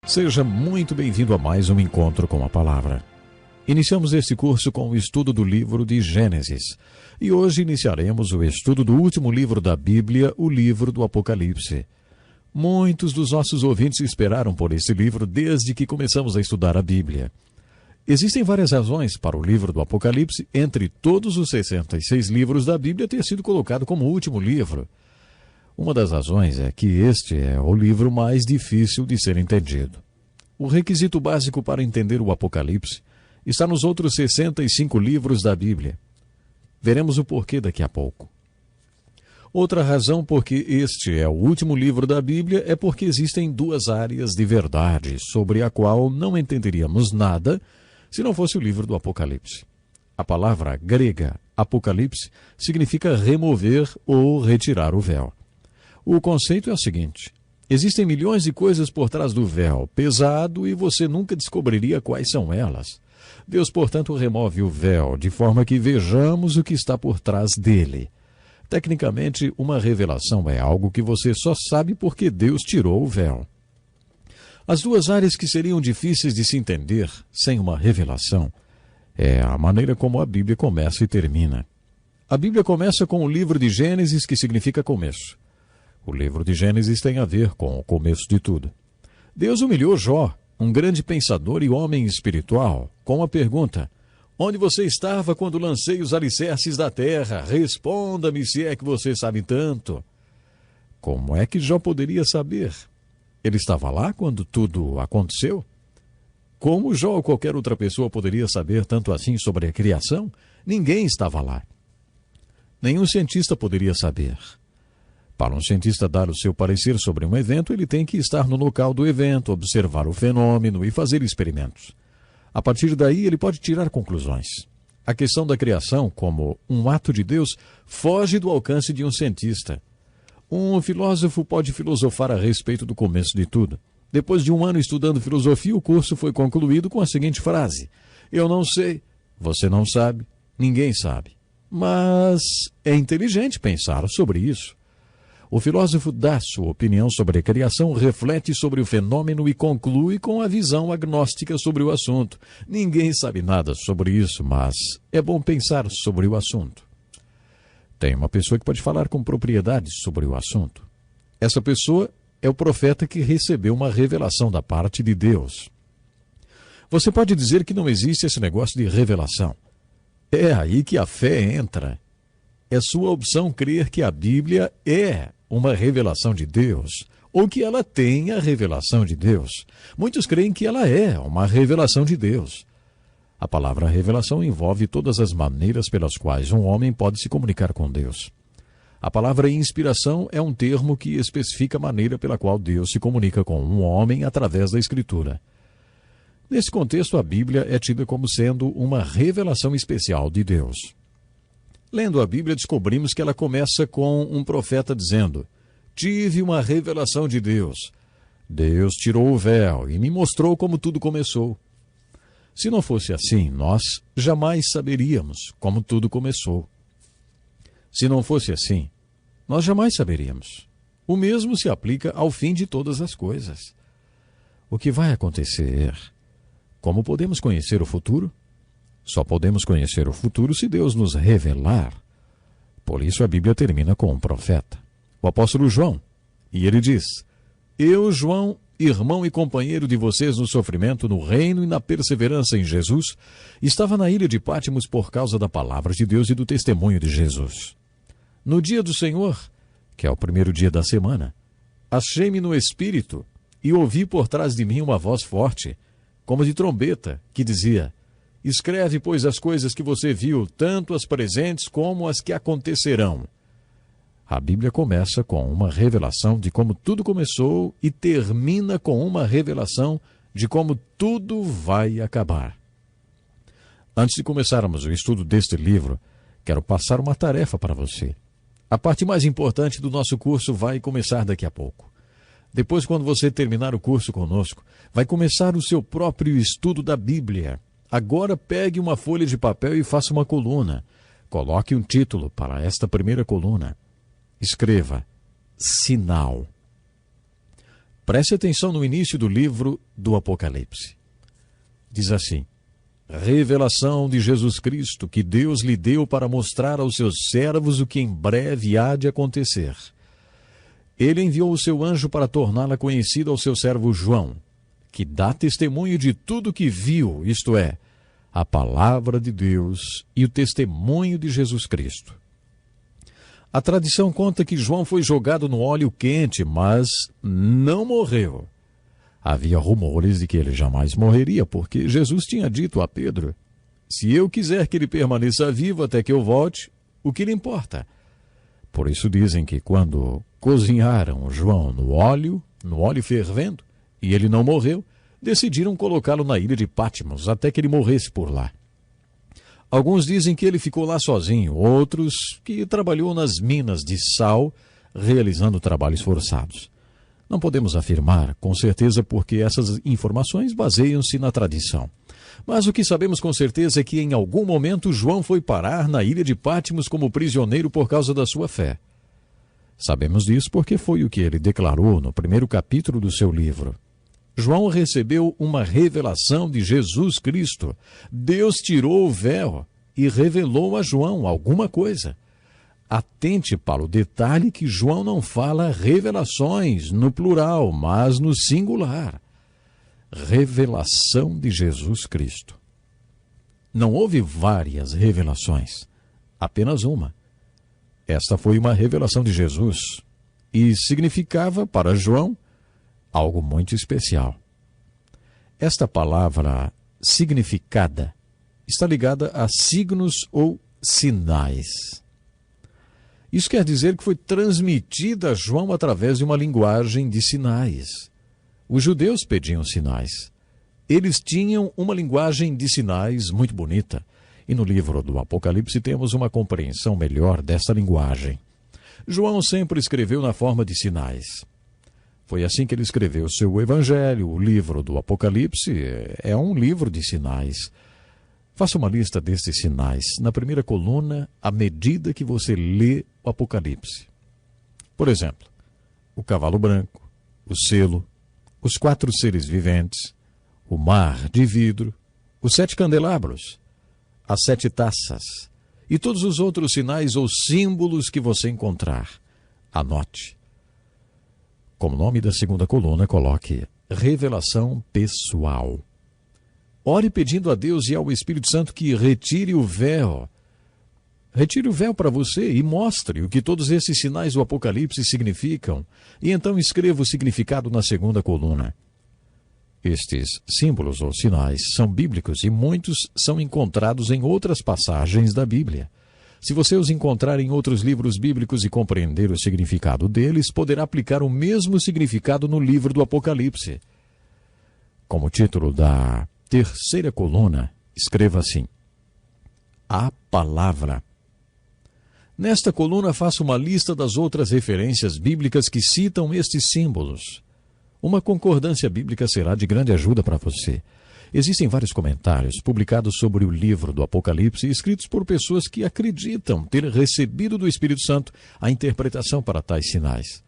Seja muito bem-vindo a mais um Encontro com a Palavra. Iniciamos este curso com o estudo do livro de Gênesis. E hoje iniciaremos o estudo do último livro da Bíblia, o livro do Apocalipse. Muitos dos nossos ouvintes esperaram por esse livro desde que começamos a estudar a Bíblia. Existem várias razões para o livro do Apocalipse, entre todos os 66 livros da Bíblia, ter sido colocado como último livro. Uma das razões é que este é o livro mais difícil de ser entendido. O requisito básico para entender o Apocalipse está nos outros 65 livros da Bíblia. Veremos o porquê daqui a pouco. Outra razão por que este é o último livro da Bíblia é porque existem duas áreas de verdade sobre a qual não entenderíamos nada se não fosse o livro do Apocalipse. A palavra grega Apocalipse significa remover ou retirar o véu. O conceito é o seguinte: existem milhões de coisas por trás do véu, pesado, e você nunca descobriria quais são elas. Deus, portanto, remove o véu, de forma que vejamos o que está por trás dele. Tecnicamente, uma revelação é algo que você só sabe porque Deus tirou o véu. As duas áreas que seriam difíceis de se entender sem uma revelação é a maneira como a Bíblia começa e termina. A Bíblia começa com o livro de Gênesis, que significa começo. O livro de Gênesis tem a ver com o começo de tudo. Deus humilhou Jó, um grande pensador e homem espiritual, com a pergunta: onde você estava quando lancei os alicerces da terra? Responda-me, se é que você sabe tanto. Como é que Jó poderia saber? Ele estava lá quando tudo aconteceu? Como Jó ou qualquer outra pessoa poderia saber tanto assim sobre a criação? Ninguém estava lá. Nenhum cientista poderia saber. Para um cientista dar o seu parecer sobre um evento, ele tem que estar no local do evento, observar o fenômeno e fazer experimentos. A partir daí, ele pode tirar conclusões. A questão da criação, como um ato de Deus, foge do alcance de um cientista. Um filósofo pode filosofar a respeito do começo de tudo. Depois de um ano estudando filosofia, o curso foi concluído com a seguinte frase: eu não sei, você não sabe, ninguém sabe. Mas é inteligente pensar sobre isso. O filósofo dá sua opinião sobre a criação, reflete sobre o fenômeno e conclui com a visão agnóstica sobre o assunto. Ninguém sabe nada sobre isso, mas é bom pensar sobre o assunto. Tem uma pessoa que pode falar com propriedade sobre o assunto. Essa pessoa é o profeta que recebeu uma revelação da parte de Deus. Você pode dizer que não existe esse negócio de revelação. É aí que a fé entra. É sua opção crer que a Bíblia é uma revelação de Deus, ou que ela tem a revelação de Deus. Muitos creem que ela é uma revelação de Deus. A palavra revelação envolve todas as maneiras pelas quais um homem pode se comunicar com Deus. A palavra inspiração é um termo que especifica a maneira pela qual Deus se comunica com um homem através da Escritura. Nesse contexto, a Bíblia é tida como sendo uma revelação especial de Deus. Lendo a Bíblia, descobrimos que ela começa com um profeta dizendo: tive uma revelação de Deus. Deus tirou o véu e me mostrou como tudo começou. Se não fosse assim, nós jamais saberíamos como tudo começou. Se não fosse assim, nós jamais saberíamos. O mesmo se aplica ao fim de todas as coisas. O que vai acontecer? Como podemos conhecer o futuro? Só podemos conhecer o futuro se Deus nos revelar. Por isso a Bíblia termina com um profeta, o apóstolo João, e ele diz: eu, João, irmão e companheiro de vocês no sofrimento, no reino e na perseverança em Jesus, estava na ilha de Pátimos por causa da palavra de Deus e do testemunho de Jesus. No dia do Senhor, que é o primeiro dia da semana, achei-me no Espírito e ouvi por trás de mim uma voz forte, como de trombeta, que dizia: escreve, pois, as coisas que você viu, tanto as presentes como as que acontecerão. A Bíblia começa com uma revelação de como tudo começou e termina com uma revelação de como tudo vai acabar. Antes de começarmos o estudo deste livro, quero passar uma tarefa para você. A parte mais importante do nosso curso vai começar daqui a pouco. Depois, quando você terminar o curso conosco, vai começar o seu próprio estudo da Bíblia. Agora pegue uma folha de papel e faça uma coluna. Coloque um título para esta primeira coluna. Escreva: sinal. Preste atenção no início do livro do Apocalipse. Diz assim: revelação de Jesus Cristo, que Deus lhe deu para mostrar aos seus servos o que em breve há de acontecer. Ele enviou o seu anjo para torná-la conhecida ao seu servo João, que dá testemunho de tudo que viu, isto é, a palavra de Deus e o testemunho de Jesus Cristo. A tradição conta que João foi jogado no óleo quente, mas não morreu. Havia rumores de que ele jamais morreria, porque Jesus tinha dito a Pedro: se eu quiser que ele permaneça vivo até que eu volte, o que lhe importa? Por isso dizem que quando cozinharam João no óleo fervendo, e ele não morreu, decidiram colocá-lo na ilha de Patmos até que ele morresse por lá. Alguns dizem que ele ficou lá sozinho, outros que trabalhou nas minas de sal, realizando trabalhos forçados. Não podemos afirmar com certeza porque essas informações baseiam-se na tradição. Mas o que sabemos com certeza é que em algum momento João foi parar na ilha de Patmos como prisioneiro por causa da sua fé. Sabemos disso porque foi o que ele declarou no primeiro capítulo do seu livro. João recebeu uma revelação de Jesus Cristo. Deus tirou o véu e revelou a João alguma coisa. Atente para o detalhe que João não fala revelações no plural, mas no singular. Revelação de Jesus Cristo. Não houve várias revelações, apenas uma. Esta foi uma revelação de Jesus e significava para João algo muito especial. Esta palavra significada está ligada a signos ou sinais. Isso quer dizer que foi transmitida a João através de uma linguagem de sinais. Os judeus pediam sinais. Eles tinham uma linguagem de sinais muito bonita. E no livro do Apocalipse temos uma compreensão melhor desta linguagem. João sempre escreveu na forma de sinais. Foi assim que ele escreveu seu Evangelho. O livro do Apocalipse é um livro de sinais. Faça uma lista destes sinais na primeira coluna à medida que você lê o Apocalipse. Por exemplo, o cavalo branco, o selo, os 4 seres viventes, o mar de vidro, os 7 candelabros, as 7 taças e todos os outros sinais ou símbolos que você encontrar. Anote. Como nome da segunda coluna, coloque revelação pessoal. Ore pedindo a Deus e ao Espírito Santo que retire o véu. Retire o véu para você e mostre o que todos esses sinais do Apocalipse significam. E então escreva o significado na segunda coluna. Estes símbolos ou sinais são bíblicos e muitos são encontrados em outras passagens da Bíblia. Se você os encontrar em outros livros bíblicos e compreender o significado deles, poderá aplicar o mesmo significado no livro do Apocalipse. Como título da terceira coluna, escreva assim: a palavra. Nesta coluna, faça uma lista das outras referências bíblicas que citam estes símbolos. Uma concordância bíblica será de grande ajuda para você. Existem vários comentários publicados sobre o livro do Apocalipse, escritos por pessoas que acreditam ter recebido do Espírito Santo a interpretação para tais sinais.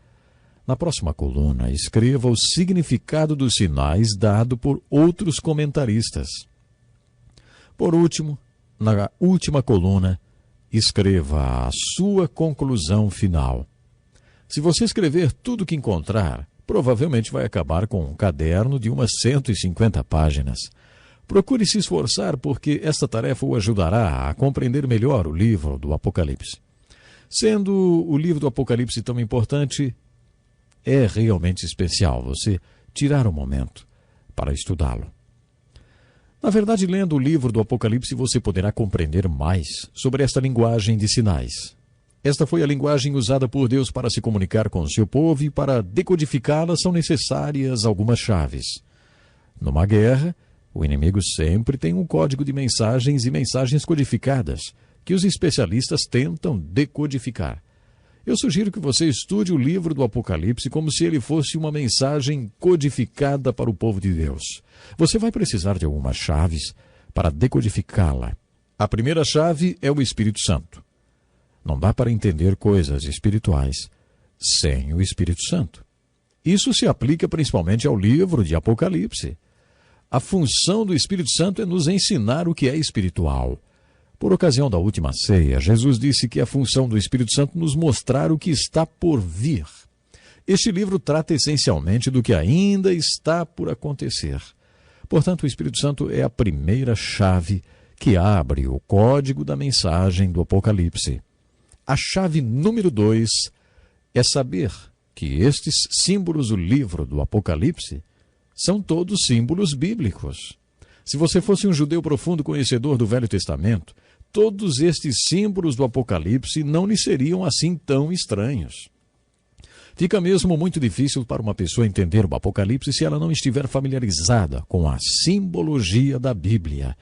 Na próxima coluna, escreva o significado dos sinais dado por outros comentaristas. Por último, na última coluna, escreva a sua conclusão final. Se você escrever tudo o que encontrar, provavelmente vai acabar com um caderno de umas 150 páginas. Procure se esforçar, porque esta tarefa o ajudará a compreender melhor o livro do Apocalipse. Sendo o livro do Apocalipse tão importante, é realmente especial você tirar um momento para estudá-lo. Na verdade, lendo o livro do Apocalipse, você poderá compreender mais sobre esta linguagem de sinais. Esta foi a linguagem usada por Deus para se comunicar com o seu povo, e para decodificá-la são necessárias algumas chaves. Numa guerra, o inimigo sempre tem um código de mensagens e mensagens codificadas, que os especialistas tentam decodificar. Eu sugiro que você estude o livro do Apocalipse como se ele fosse uma mensagem codificada para o povo de Deus. Você vai precisar de algumas chaves para decodificá-la. A primeira chave é o Espírito Santo. Não dá para entender coisas espirituais sem o Espírito Santo. Isso se aplica principalmente ao livro de Apocalipse. A função do Espírito Santo é nos ensinar o que é espiritual. Por ocasião da última ceia, Jesus disse que a função do Espírito Santo nos mostrar o que está por vir. Este livro trata essencialmente do que ainda está por acontecer. Portanto, o Espírito Santo é a primeira chave que abre o código da mensagem do Apocalipse. A chave número 2 é saber que estes símbolos do livro do Apocalipse são todos símbolos bíblicos. Se você fosse um judeu profundo conhecedor do Velho Testamento, todos estes símbolos do Apocalipse não lhe seriam assim tão estranhos. Fica mesmo muito difícil para uma pessoa entender o Apocalipse se ela não estiver familiarizada com a simbologia da Bíblia.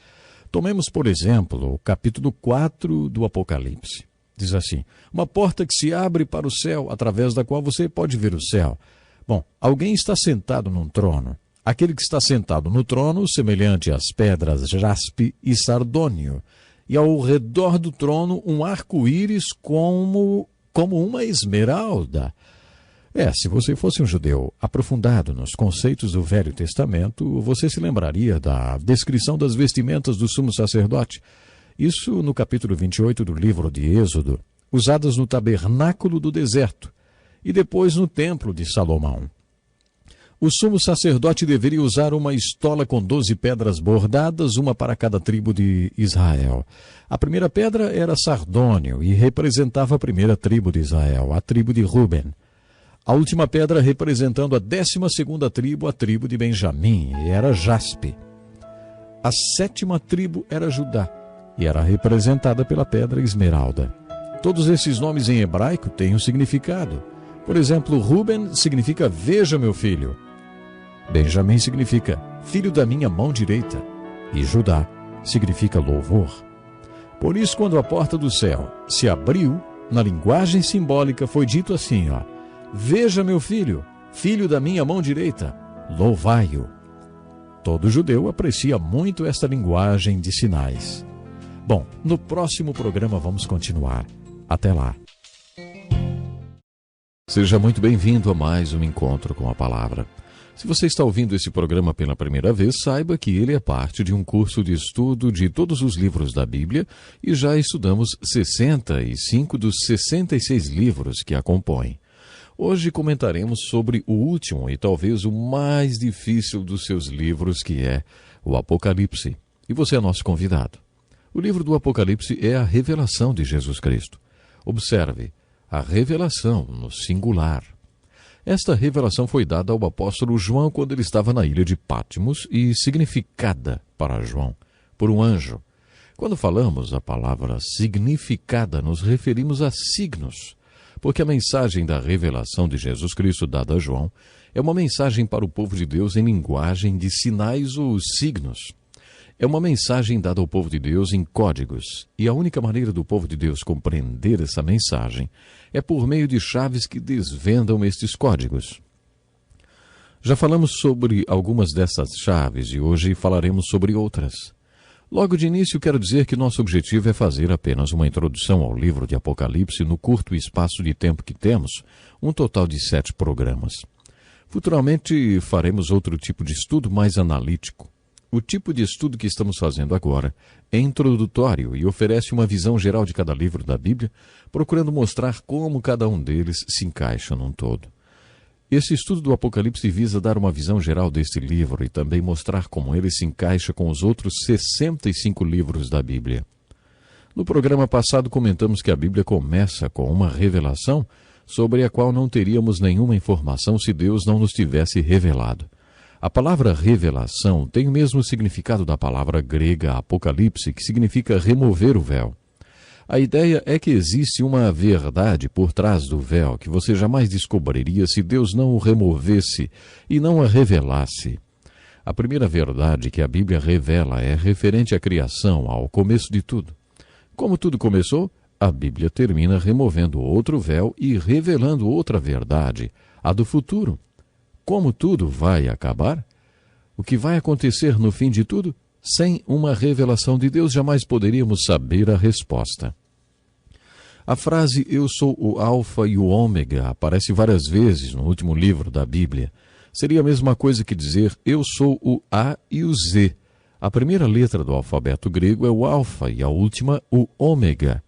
Tomemos, por exemplo, o capítulo 4 do Apocalipse. Diz assim: uma porta que se abre para o céu, através da qual você pode ver o céu. Bom, alguém está sentado num trono. Aquele que está sentado no trono, semelhante às pedras jaspe e sardônio, e ao redor do trono um arco-íris como uma esmeralda. Se você fosse um judeu aprofundado nos conceitos do Velho Testamento, você se lembraria da descrição das vestimentas do sumo sacerdote. Isso no capítulo 28 do livro de Êxodo, usadas no tabernáculo do deserto e depois no templo de Salomão. O sumo sacerdote deveria usar uma estola com 12 pedras bordadas, uma para cada tribo de Israel. A primeira pedra era sardônio e representava a primeira tribo de Israel, a tribo de Ruben. A última pedra representando a 12ª tribo, a tribo de Benjamim, e era jaspe. A 7ª tribo era Judá, e era representada pela pedra esmeralda. Todos esses nomes em hebraico têm um significado. Por exemplo, Ruben significa veja meu filho. Benjamim significa filho da minha mão direita. E Judá significa louvor. Por isso, quando a porta do céu se abriu, na linguagem simbólica foi dito assim, veja meu filho, filho da minha mão direita, louvai-o. Todo judeu aprecia muito esta linguagem de sinais. Bom, no próximo programa vamos continuar. Até lá. Seja muito bem-vindo a mais um encontro com a palavra. Se você está ouvindo esse programa pela primeira vez, saiba que ele é parte de um curso de estudo de todos os livros da Bíblia e já estudamos 65 dos 66 livros que a compõem. Hoje comentaremos sobre o último e talvez o mais difícil dos seus livros, que é o Apocalipse. E você é nosso convidado. O livro do Apocalipse é a revelação de Jesus Cristo. Observe, a revelação no singular. Esta revelação foi dada ao apóstolo João quando ele estava na ilha de Patmos e significada para João por um anjo. Quando falamos a palavra significada, nos referimos a signos, porque a mensagem da revelação de Jesus Cristo dada a João é uma mensagem para o povo de Deus em linguagem de sinais ou signos. É uma mensagem dada ao povo de Deus em códigos, e a única maneira do povo de Deus compreender essa mensagem é por meio de chaves que desvendam estes códigos. Já falamos sobre algumas dessas chaves e hoje falaremos sobre outras. Logo de início, quero dizer que nosso objetivo é fazer apenas uma introdução ao livro de Apocalipse no curto espaço de tempo que temos, um total de 7 programas. Futuramente faremos outro tipo de estudo mais analítico. O tipo de estudo que estamos fazendo agora é introdutório e oferece uma visão geral de cada livro da Bíblia, procurando mostrar como cada um deles se encaixa num todo. Esse estudo do Apocalipse visa dar uma visão geral deste livro e também mostrar como ele se encaixa com os outros 65 livros da Bíblia. No programa passado comentamos que a Bíblia começa com uma revelação sobre a qual não teríamos nenhuma informação se Deus não nos tivesse revelado. A palavra revelação tem o mesmo significado da palavra grega apocalipse, que significa remover o véu. A ideia é que existe uma verdade por trás do véu que você jamais descobriria se Deus não o removesse e não a revelasse. A primeira verdade que a Bíblia revela é referente à criação, ao começo de tudo. Como tudo começou, a Bíblia termina removendo outro véu e revelando outra verdade, a do futuro. Como tudo vai acabar? O que vai acontecer no fim de tudo? Sem uma revelação de Deus, jamais poderíamos saber a resposta. A frase "Eu sou o Alfa e o Ômega" aparece várias vezes no último livro da Bíblia. Seria a mesma coisa que dizer "Eu sou o A e o Z". A primeira letra do alfabeto grego é o Alfa e a última o Ômega.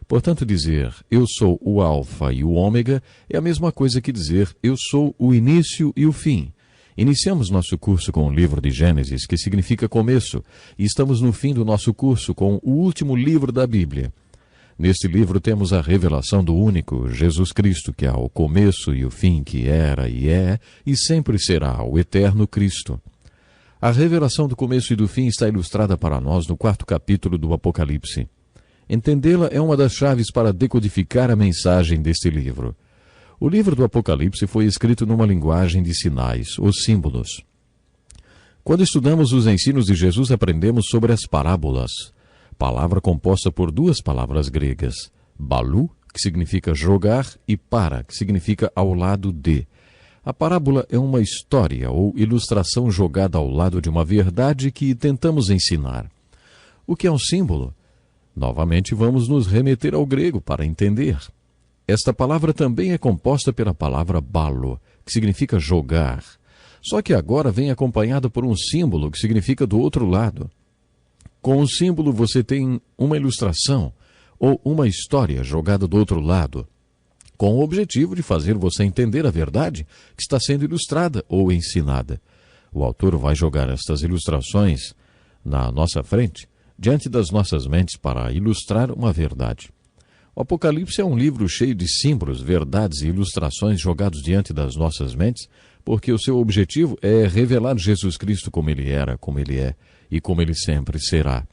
Portanto, dizer "Eu sou o Alfa e o Ômega" é a mesma coisa que dizer "Eu sou o início e o fim". Iniciamos nosso curso com o livro de Gênesis, que significa começo, e estamos no fim do nosso curso com o último livro da Bíblia. Neste livro temos a revelação do único, Jesus Cristo, que é o começo e o fim, que era e é e sempre será o eterno Cristo. A revelação do começo e do fim está ilustrada para nós no 4º capítulo do Apocalipse. Entendê-la é uma das chaves para decodificar a mensagem deste livro. O livro do Apocalipse foi escrito numa linguagem de sinais, os símbolos. Quando estudamos os ensinos de Jesus, aprendemos sobre as parábolas, palavra composta por duas palavras gregas, balu, que significa jogar, e para, que significa ao lado de. A parábola é uma história ou ilustração jogada ao lado de uma verdade que tentamos ensinar. O que é um símbolo? Novamente vamos nos remeter ao grego para entender. Esta palavra também é composta pela palavra balo, que significa jogar. Só que agora vem acompanhada por um símbolo que significa do outro lado. Com o símbolo você tem uma ilustração ou uma história jogada do outro lado, com o objetivo de fazer você entender a verdade que está sendo ilustrada ou ensinada. O autor vai jogar estas ilustrações na nossa frente, diante das nossas mentes, para ilustrar uma verdade. O Apocalipse é um livro cheio de símbolos, verdades e ilustrações jogados diante das nossas mentes, porque o seu objetivo é revelar Jesus Cristo como ele era, como ele é e como ele sempre será.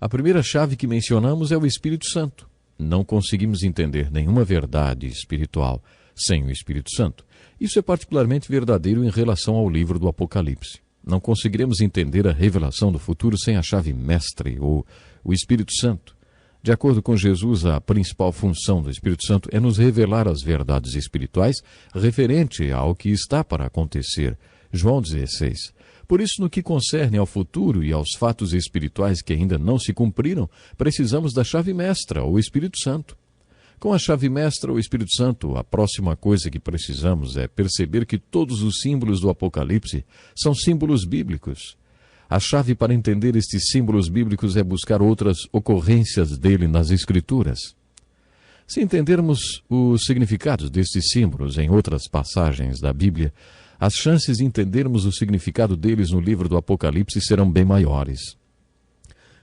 A primeira chave que mencionamos é o Espírito Santo. Não conseguimos entender nenhuma verdade espiritual sem o Espírito Santo. Isso é particularmente verdadeiro em relação ao livro do Apocalipse. Não conseguiremos entender a revelação do futuro sem a chave mestre, ou o Espírito Santo. De acordo com Jesus, a principal função do Espírito Santo é nos revelar as verdades espirituais referente ao que está para acontecer. João 16. Por isso, no que concerne ao futuro e aos fatos espirituais que ainda não se cumpriram, precisamos da chave mestra, o Espírito Santo. Com a chave mestra, o Espírito Santo, a próxima coisa que precisamos é perceber que todos os símbolos do Apocalipse são símbolos bíblicos. A chave para entender estes símbolos bíblicos é buscar outras ocorrências dele nas Escrituras. Se entendermos os significados destes símbolos em outras passagens da Bíblia, as chances de entendermos o significado deles no livro do Apocalipse serão bem maiores.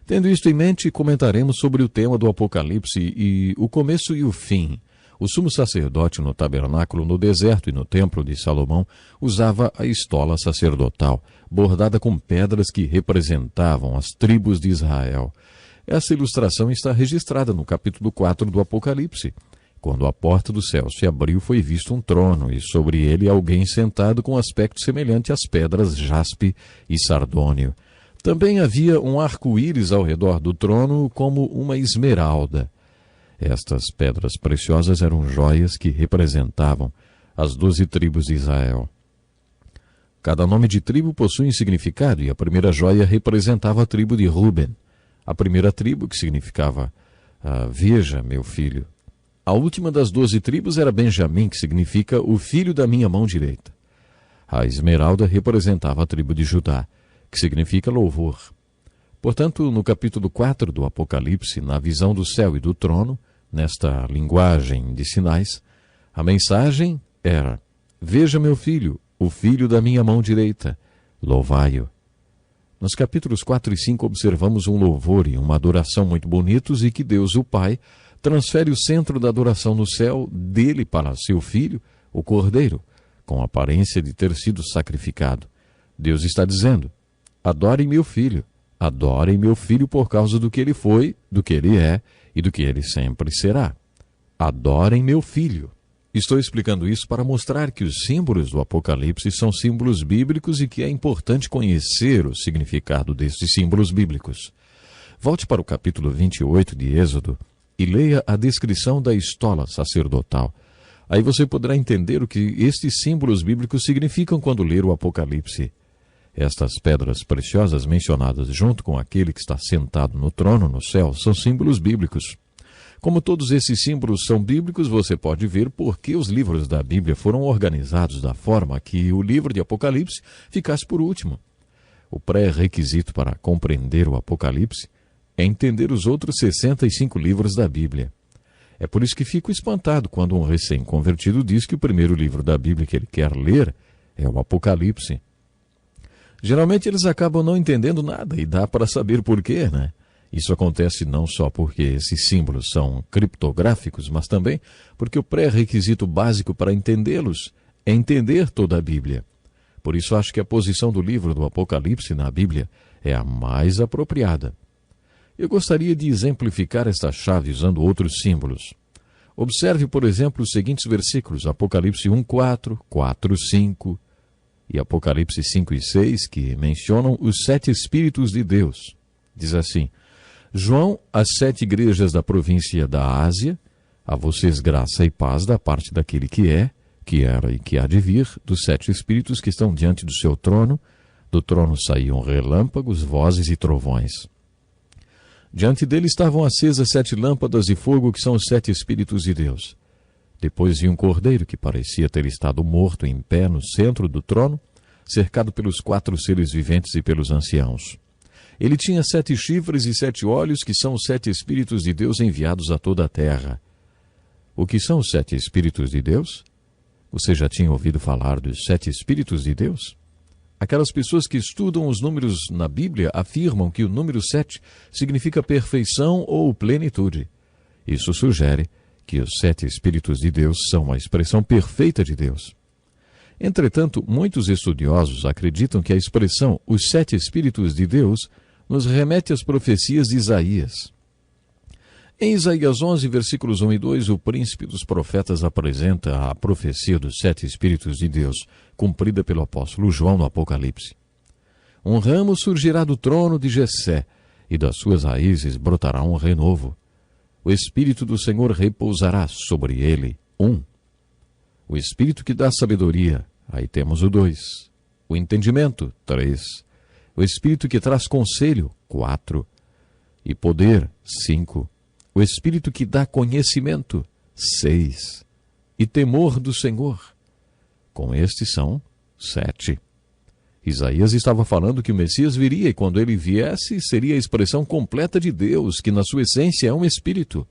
Tendo isto em mente, comentaremos sobre o tema do Apocalipse e o começo e o fim. O sumo sacerdote no tabernáculo, no deserto e no templo de Salomão usava a estola sacerdotal, bordada com pedras que representavam as tribos de Israel. Essa ilustração está registrada no capítulo 4 do Apocalipse. Quando a porta do céu se abriu, foi visto um trono, e sobre ele alguém sentado com aspecto semelhante às pedras jaspe e sardônio. Também havia um arco-íris ao redor do trono, como uma esmeralda. Estas pedras preciosas eram joias que representavam as 12 tribos de Israel. Cada nome de tribo possui um significado, e a primeira joia representava a tribo de Ruben. A primeira tribo, que significava "Veja, meu filho". A última das 12 tribos era Benjamim, que significa "o filho da minha mão direita". A esmeralda representava a tribo de Judá, que significa louvor. Portanto, no capítulo 4 do Apocalipse, na visão do céu e do trono, nesta linguagem de sinais, a mensagem era: "Veja, meu filho, o filho da minha mão direita, louvai-o". Nos capítulos 4 e 5 observamos um louvor e uma adoração muito bonitos, e que Deus, o Pai, transfere o centro da adoração no céu dele para seu filho, o Cordeiro, com a aparência de ter sido sacrificado. Deus está dizendo: adorem meu filho por causa do que ele foi, do que ele é e do que ele sempre será. Adorem meu filho. Estou explicando isso para mostrar que os símbolos do Apocalipse são símbolos bíblicos e que é importante conhecer o significado destes símbolos bíblicos. Volte para o capítulo 28 de Êxodo e leia a descrição da estola sacerdotal. Aí você poderá entender o que estes símbolos bíblicos significam quando ler o Apocalipse. Estas pedras preciosas mencionadas junto com aquele que está sentado no trono no céu são símbolos bíblicos. Como todos esses símbolos são bíblicos, você pode ver por que os livros da Bíblia foram organizados da forma que o livro de Apocalipse ficasse por último. O pré-requisito para compreender o Apocalipse é entender os outros 65 livros da Bíblia. É por isso que fico espantado quando um recém-convertido diz que o primeiro livro da Bíblia que ele quer ler é o Apocalipse. Geralmente eles acabam não entendendo nada e dá para saber por quê, né? Isso acontece não só porque esses símbolos são criptográficos, mas também porque o pré-requisito básico para entendê-los é entender toda a Bíblia. Por isso acho que a posição do livro do Apocalipse na Bíblia é a mais apropriada. Eu gostaria de exemplificar esta chave usando outros símbolos. Observe, por exemplo, os seguintes versículos, Apocalipse 1:4, 4:5 e Apocalipse 5:6, que mencionam os 7 Espíritos de Deus. Diz assim: João, às 7 igrejas da província da Ásia, a vocês graça e paz da parte daquele que é, que era e que há de vir, dos 7 Espíritos que estão diante do seu trono. Do trono saíam relâmpagos, vozes e trovões. Diante dele estavam acesas 7 lâmpadas de fogo, que são os 7 Espíritos de Deus. Depois vinha um cordeiro que parecia ter estado morto em pé no centro do trono, cercado pelos 4 seres viventes e pelos anciãos. Ele tinha 7 chifres e 7 olhos, que são os 7 Espíritos de Deus enviados a toda a terra. O que são os 7 Espíritos de Deus? Você já tinha ouvido falar dos 7 Espíritos de Deus? Aquelas pessoas que estudam os números na Bíblia afirmam que o número 7 significa perfeição ou plenitude. Isso sugere que os 7 Espíritos de Deus são a expressão perfeita de Deus. Entretanto, muitos estudiosos acreditam que a expressão os 7 Espíritos de Deus nos remete às profecias de Isaías. Em Isaías 11, versículos 1 e 2, o príncipe dos profetas apresenta a profecia dos 7 Espíritos de Deus, cumprida pelo apóstolo João no Apocalipse. Um ramo surgirá do trono de Jessé, e das suas raízes brotará um renovo. O Espírito do Senhor repousará sobre ele. 1. O Espírito que dá sabedoria. Aí temos o 2. O entendimento. 3. O Espírito que traz conselho. 4. E poder. 5. O Espírito que dá conhecimento. 6. E temor do Senhor. Com estes são 7. Isaías estava falando que o Messias viria e quando ele viesse seria a expressão completa de Deus, que na sua essência é um Espírito.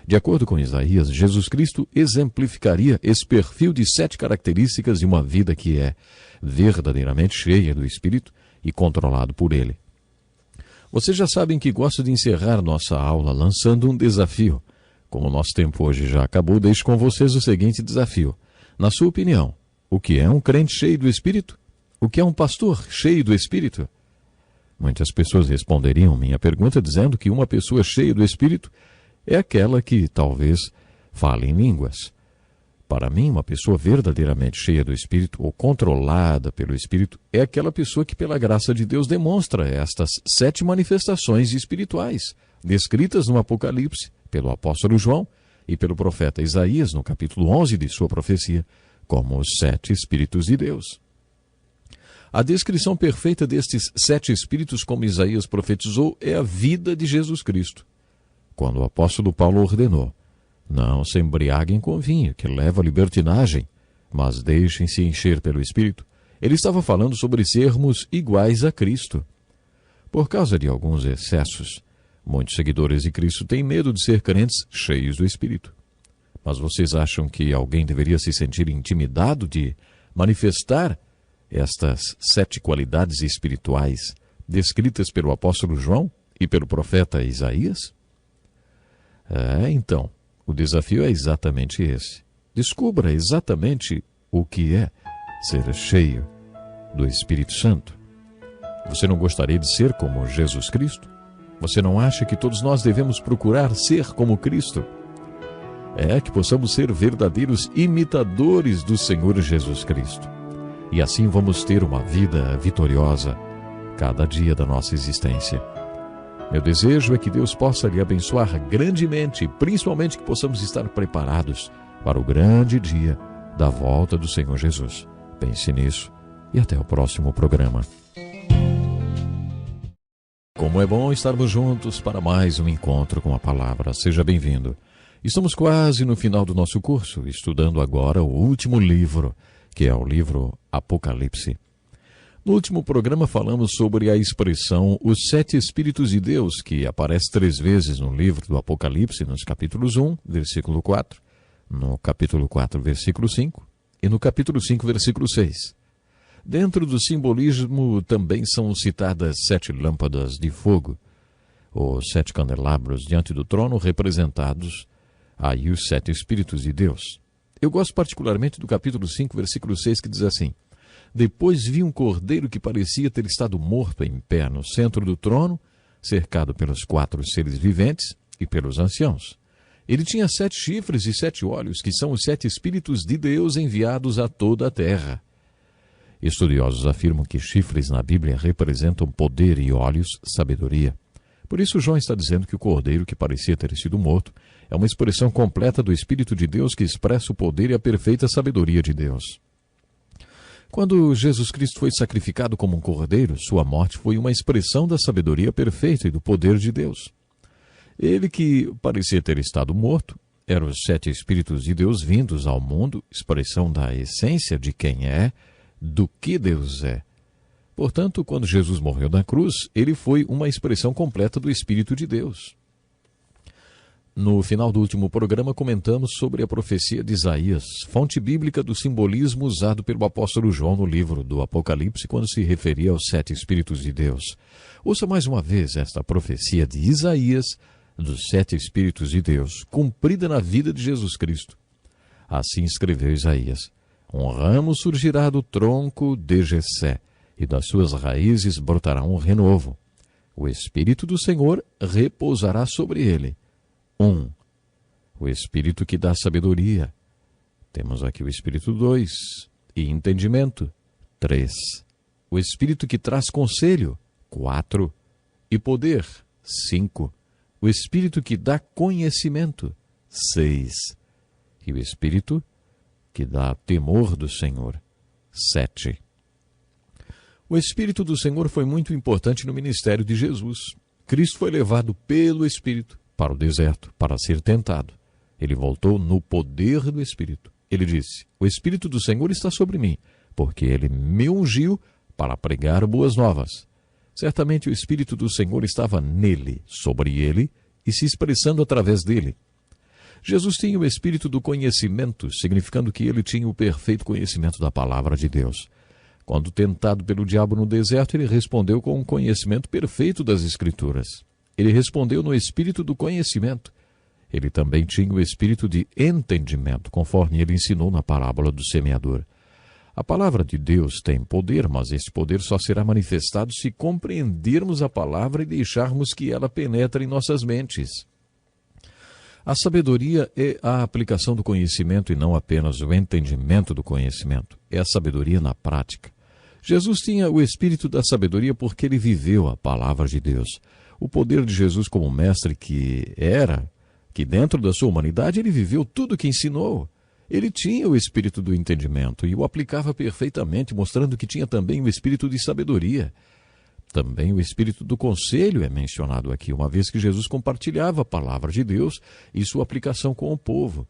De acordo com Isaías, Jesus Cristo exemplificaria esse perfil de 7 características de uma vida que é verdadeiramente cheia do Espírito e controlado por ele. Vocês já sabem que gosto de encerrar nossa aula lançando um desafio. Como o nosso tempo hoje já acabou, deixo com vocês o seguinte desafio. Na sua opinião, o que é um crente cheio do Espírito? O que é um pastor cheio do Espírito? Muitas pessoas responderiam minha pergunta dizendo que uma pessoa cheia do Espírito é aquela que talvez fale em línguas. Para mim, uma pessoa verdadeiramente cheia do Espírito ou controlada pelo Espírito é aquela pessoa que, pela graça de Deus, demonstra estas 7 manifestações espirituais, descritas no Apocalipse pelo apóstolo João e pelo profeta Isaías, no capítulo 11 de sua profecia, como os 7 Espíritos de Deus. A descrição perfeita destes 7 Espíritos, como Isaías profetizou, é a vida de Jesus Cristo. Quando o apóstolo Paulo ordenou: não se embriaguem com vinho, que leva à libertinagem, mas deixem-se encher pelo Espírito, ele estava falando sobre sermos iguais a Cristo. Por causa de alguns excessos, muitos seguidores de Cristo têm medo de ser crentes cheios do Espírito. Mas vocês acham que alguém deveria se sentir intimidado de manifestar estas 7 qualidades espirituais descritas pelo apóstolo João e pelo profeta Isaías? Então, o desafio é exatamente esse. Descubra exatamente o que é ser cheio do Espírito Santo. Você não gostaria de ser como Jesus Cristo? Você não acha que todos nós devemos procurar ser como Cristo? É que possamos ser verdadeiros imitadores do Senhor Jesus Cristo. E assim vamos ter uma vida vitoriosa cada dia da nossa existência. Meu desejo é que Deus possa lhe abençoar grandemente, principalmente que possamos estar preparados para o grande dia da volta do Senhor Jesus. Pense nisso e até o próximo programa. Como Como é bom estarmos juntos para mais um encontro com a palavra. Seja bem-vindo. Estamos quase no final do nosso curso, estudando agora o último livro, que é o livro Apocalipse. No último programa falamos sobre a expressão os 7 Espíritos de Deus, que aparece 3 vezes no livro do Apocalipse, nos capítulos 1, versículo 4, no capítulo 4, versículo 5 e no capítulo 5, versículo 6. Dentro do simbolismo também são citadas 7 lâmpadas de fogo, os 7 candelabros diante do trono, representados aí os 7 Espíritos de Deus. Eu gosto particularmente do capítulo 5, versículo 6, que diz assim: Depois vi um cordeiro que parecia ter estado morto em pé no centro do trono, cercado pelos 4 seres viventes e pelos anciãos. Ele tinha 7 chifres e 7 olhos, que são os 7 Espíritos de Deus enviados a toda a terra. Estudiosos afirmam que chifres na Bíblia representam poder e olhos, sabedoria. Por isso João está dizendo que o cordeiro que parecia ter sido morto é uma expressão completa do Espírito de Deus que expressa o poder e a perfeita sabedoria de Deus. Quando Jesus Cristo foi sacrificado como um cordeiro, sua morte foi uma expressão da sabedoria perfeita e do poder de Deus. Ele que parecia ter estado morto eram os 7 Espíritos de Deus vindos ao mundo, expressão da essência de quem é, do que Deus é. Portanto, quando Jesus morreu na cruz, ele foi uma expressão completa do Espírito de Deus. No final do último programa, comentamos sobre a profecia de Isaías, fonte bíblica do simbolismo usado pelo apóstolo João no livro do Apocalipse, quando se referia aos 7 Espíritos de Deus. Ouça mais uma vez esta profecia de Isaías, dos 7 Espíritos de Deus, cumprida na vida de Jesus Cristo. Assim escreveu Isaías: Um ramo surgirá do tronco de Jessé, e das suas raízes brotará um renovo. O Espírito do Senhor repousará sobre ele. 1. O Espírito que dá sabedoria. Temos aqui o Espírito 2. E entendimento. 3. O Espírito que traz conselho. 4. E poder. 5. O Espírito que dá conhecimento. 6. E o Espírito que dá temor do Senhor. 7. O Espírito do Senhor foi muito importante no ministério de Jesus. Cristo foi levado pelo Espírito para o deserto, para ser tentado. Ele voltou no poder do Espírito. Ele disse: O Espírito do Senhor está sobre mim, porque ele me ungiu para pregar boas novas. Certamente o Espírito do Senhor estava nele, sobre ele, e se expressando através dele. Jesus tinha o espírito do conhecimento, significando que ele tinha o perfeito conhecimento da palavra de Deus. Quando tentado pelo diabo no deserto, ele respondeu com um conhecimento perfeito das Escrituras. Ele respondeu no espírito do conhecimento. Ele também tinha o espírito de entendimento, conforme ele ensinou na parábola do semeador. A palavra de Deus tem poder, mas este poder só será manifestado se compreendermos a palavra e deixarmos que ela penetre em nossas mentes. A sabedoria é a aplicação do conhecimento e não apenas o entendimento do conhecimento. É a sabedoria na prática. Jesus tinha o espírito da sabedoria porque ele viveu a palavra de Deus. O poder de Jesus como mestre que dentro da sua humanidade ele viveu tudo o que ensinou. Ele tinha o espírito do entendimento e o aplicava perfeitamente, mostrando que tinha também o espírito de sabedoria. Também o espírito do conselho é mencionado aqui, uma vez que Jesus compartilhava a palavra de Deus e sua aplicação com o povo.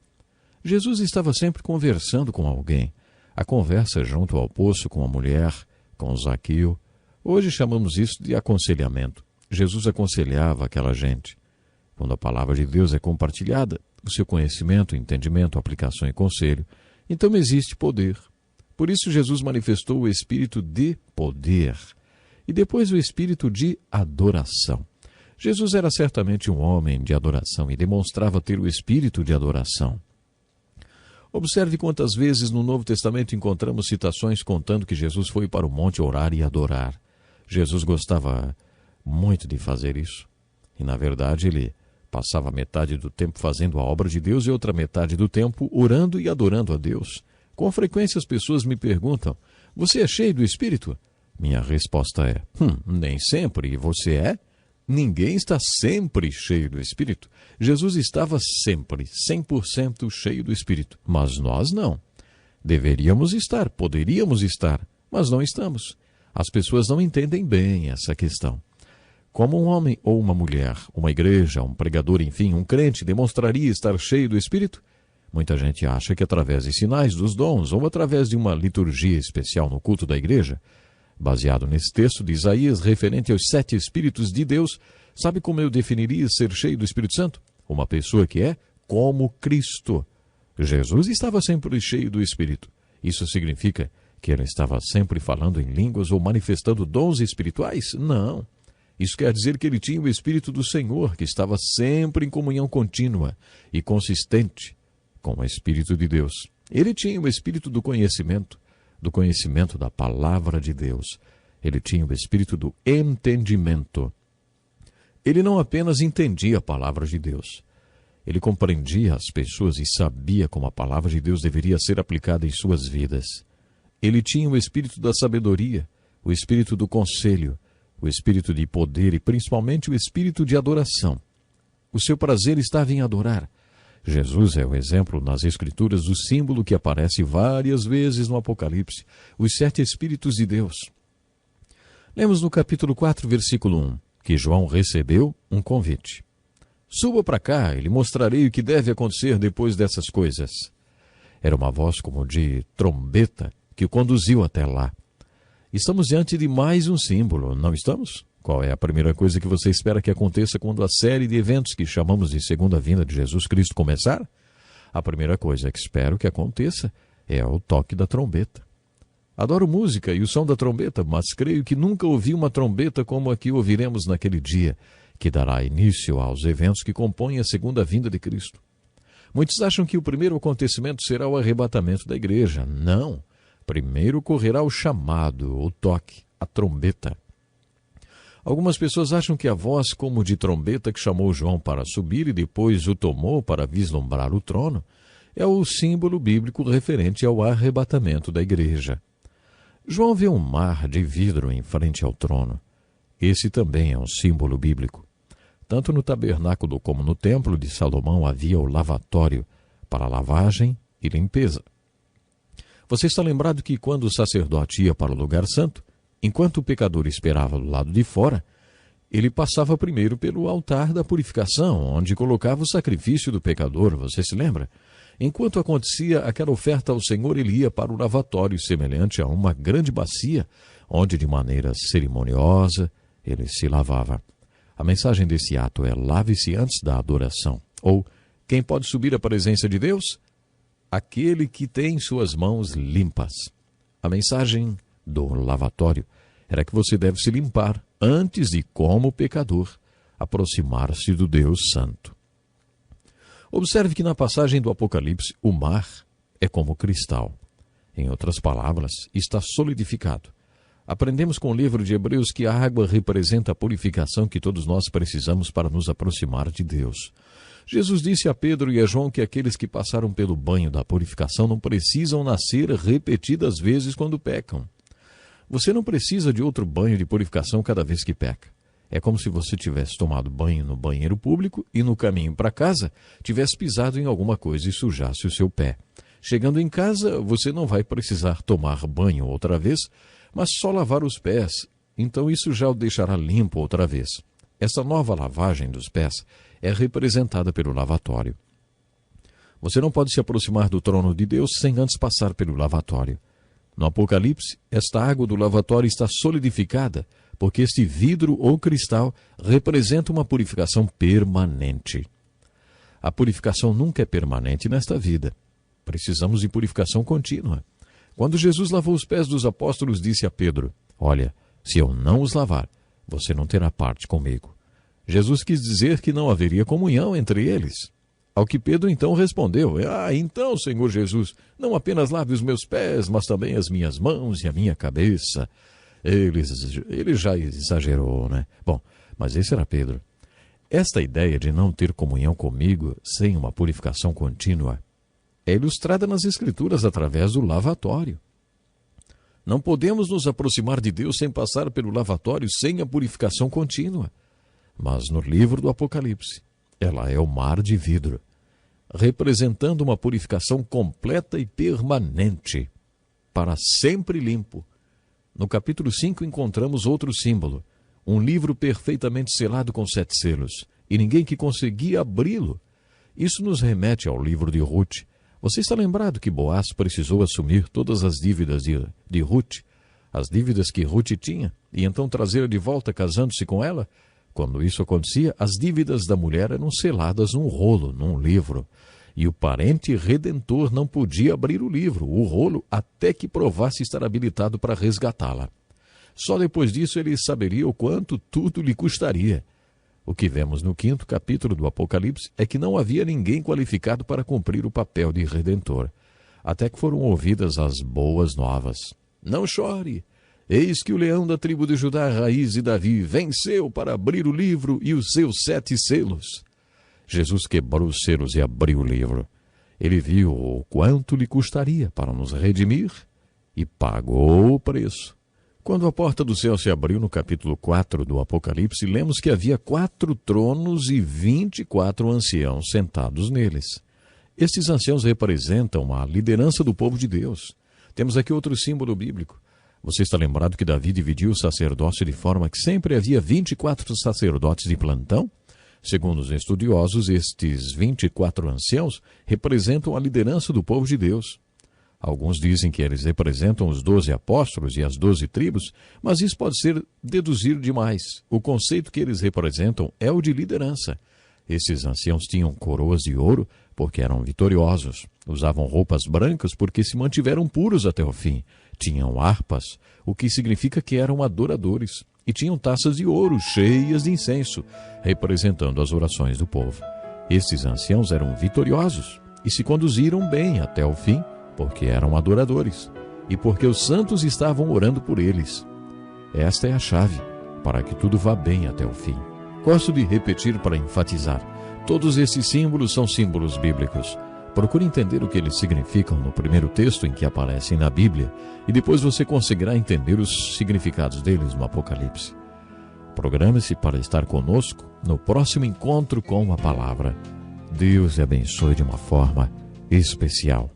Jesus estava sempre conversando com alguém. A conversa junto ao poço com a mulher, com Zaqueu. Hoje chamamos isso de aconselhamento. Jesus aconselhava aquela gente. Quando a palavra de Deus é compartilhada, o seu conhecimento, entendimento, aplicação e conselho, então existe poder. Por isso Jesus manifestou o espírito de poder. E depois o espírito de adoração. Jesus era certamente um homem de adoração e demonstrava ter o espírito de adoração. Observe quantas vezes no Novo Testamento encontramos citações contando que Jesus foi para o monte orar e adorar. Jesus gostava muito de fazer isso. E, na verdade, ele passava metade do tempo fazendo a obra de Deus e outra metade do tempo orando e adorando a Deus. Com frequência as pessoas me perguntam: você é cheio do Espírito? Minha resposta é: nem sempre. E você é? Ninguém está sempre cheio do Espírito. Jesus estava sempre 100% cheio do Espírito, mas nós não. Deveríamos estar, poderíamos estar, mas não estamos. As pessoas não entendem bem essa questão. Como um homem ou uma mulher, uma igreja, um pregador, enfim, um crente demonstraria estar cheio do Espírito? Muita gente acha que através de sinais dos dons ou através de uma liturgia especial no culto da igreja. Baseado nesse texto de Isaías referente aos 7 Espíritos de Deus, sabe como eu definiria ser cheio do Espírito Santo? Uma pessoa que é como Cristo. Jesus estava sempre cheio do Espírito. Isso significa que ele estava sempre falando em línguas ou manifestando dons espirituais? Não. Isso quer dizer que ele tinha o Espírito do Senhor, que estava sempre em comunhão contínua e consistente com o Espírito de Deus. Ele tinha o Espírito do conhecimento da palavra de Deus. Ele tinha o Espírito do entendimento. Ele não apenas entendia a palavra de Deus. Ele compreendia as pessoas e sabia como a palavra de Deus deveria ser aplicada em suas vidas. Ele tinha o Espírito da sabedoria, o Espírito do conselho, o Espírito de poder e principalmente o Espírito de adoração. O seu prazer estava em adorar. Jesus é o exemplo nas Escrituras do símbolo que aparece várias vezes no Apocalipse, os 7 Espíritos de Deus. Lemos no capítulo 4, versículo 1, que João recebeu um convite. Suba para cá e lhe mostrarei o que deve acontecer depois dessas coisas. Era uma voz como de trombeta que o conduziu até lá. Estamos diante de mais um símbolo, não estamos? Qual é a primeira coisa que você espera que aconteça quando a série de eventos que chamamos de Segunda Vinda de Jesus Cristo começar? A primeira coisa que espero que aconteça é o toque da trombeta. Adoro música e o som da trombeta, mas creio que nunca ouvi uma trombeta como a que ouviremos naquele dia, que dará início aos eventos que compõem a Segunda Vinda de Cristo. Muitos acham que o primeiro acontecimento será o arrebatamento da igreja. Não. Primeiro ocorrerá o chamado, o toque, a trombeta. Algumas pessoas acham que a voz como de trombeta que chamou João para subir e depois o tomou para vislumbrar o trono é o símbolo bíblico referente ao arrebatamento da igreja. João vê um mar de vidro em frente ao trono. Esse também é um símbolo bíblico. Tanto no tabernáculo como no templo de Salomão havia o lavatório para lavagem e limpeza. Você está lembrado que quando o sacerdote ia para o lugar santo, enquanto o pecador esperava do lado de fora, ele passava primeiro pelo altar da purificação, onde colocava o sacrifício do pecador, você se lembra? Enquanto acontecia aquela oferta ao Senhor, ele ia para o lavatório semelhante a uma grande bacia, onde de maneira cerimoniosa ele se lavava. A mensagem desse ato é: lave-se antes da adoração. Ou, quem pode subir à presença de Deus? Aquele que tem suas mãos limpas. A mensagem do lavatório era que você deve se limpar antes de, como pecador, aproximar-se do Deus Santo. Observe que na passagem do Apocalipse, o mar é como cristal. Em outras palavras, está solidificado. Aprendemos com o livro de Hebreus que a água representa a purificação que todos nós precisamos para nos aproximar de Deus. Jesus disse a Pedro e a João que aqueles que passaram pelo banho da purificação não precisam nascer repetidas vezes quando pecam. Você não precisa de outro banho de purificação cada vez que peca. É como se você tivesse tomado banho no banheiro público e no caminho para casa tivesse pisado em alguma coisa e sujasse o seu pé. Chegando em casa, você não vai precisar tomar banho outra vez, mas só lavar os pés. Então isso já o deixará limpo outra vez. Essa nova lavagem dos pés é representada pelo lavatório. Você não pode se aproximar do trono de Deus sem antes passar pelo lavatório. No Apocalipse, esta água do lavatório está solidificada, porque este vidro ou cristal representa uma purificação permanente. A purificação nunca é permanente nesta vida. Precisamos de purificação contínua. Quando Jesus lavou os pés dos apóstolos, disse a Pedro: olha, se eu não os lavar, você não terá parte comigo. Jesus quis dizer que não haveria comunhão entre eles. Ao que Pedro então respondeu: então, Senhor Jesus, não apenas lave os meus pés, mas também as minhas mãos e a minha cabeça. Ele já exagerou, né? Bom, mas esse era Pedro. Esta ideia de não ter comunhão comigo sem uma purificação contínua é ilustrada nas Escrituras através do lavatório. Não podemos nos aproximar de Deus sem passar pelo lavatório, sem a purificação contínua. Mas no livro do Apocalipse, ela é o mar de vidro, representando uma purificação completa e permanente, para sempre limpo. No capítulo 5 encontramos outro símbolo, um livro perfeitamente selado com 7 selos, e ninguém que conseguia abri-lo. Isso nos remete ao livro de Ruth. Você está lembrado que Boaz precisou assumir todas as dívidas de Ruth, as dívidas que Ruth tinha, e então trazê-la de volta casando-se com ela? Quando isso acontecia, as dívidas da mulher eram seladas num rolo, num livro, e o parente redentor não podia abrir o livro, o rolo, até que provasse estar habilitado para resgatá-la. Só depois disso ele saberia o quanto tudo lhe custaria. O que vemos no 5º capítulo do Apocalipse é que não havia ninguém qualificado para cumprir o papel de redentor, até que foram ouvidas as boas novas. Não chore! Eis que o leão da tribo de Judá, raiz de Davi, venceu para abrir o livro e os seus 7 selos. Jesus quebrou os selos e abriu o livro. Ele viu o quanto lhe custaria para nos redimir e pagou o preço. Quando a porta do céu se abriu no capítulo 4 do Apocalipse, lemos que havia 4 tronos e 24 anciãos sentados neles. Estes anciãos representam a liderança do povo de Deus. Temos aqui outro símbolo bíblico. Você está lembrado que Davi dividiu o sacerdócio de forma que sempre havia 24 sacerdotes de plantão? Segundo os estudiosos, estes 24 anciãos representam a liderança do povo de Deus. Alguns dizem que eles representam os 12 apóstolos e as 12 tribos, mas isso pode ser deduzir demais. O conceito que eles representam é o de liderança. Esses anciãos tinham coroas de ouro porque eram vitoriosos. Usavam roupas brancas porque se mantiveram puros até o fim. Tinham harpas, o que significa que eram adoradores. E tinham taças de ouro cheias de incenso, representando as orações do povo. Estes anciãos eram vitoriosos e se conduziram bem até o fim, porque eram adoradores e porque os santos estavam orando por eles. Esta é a chave para que tudo vá bem até o fim. Gosto de repetir para enfatizar. Todos esses símbolos são símbolos bíblicos. Procure entender o que eles significam no primeiro texto em que aparecem na Bíblia e depois você conseguirá entender os significados deles no Apocalipse. Programe-se para estar conosco no próximo encontro com a Palavra. Deus lhe abençoe de uma forma especial.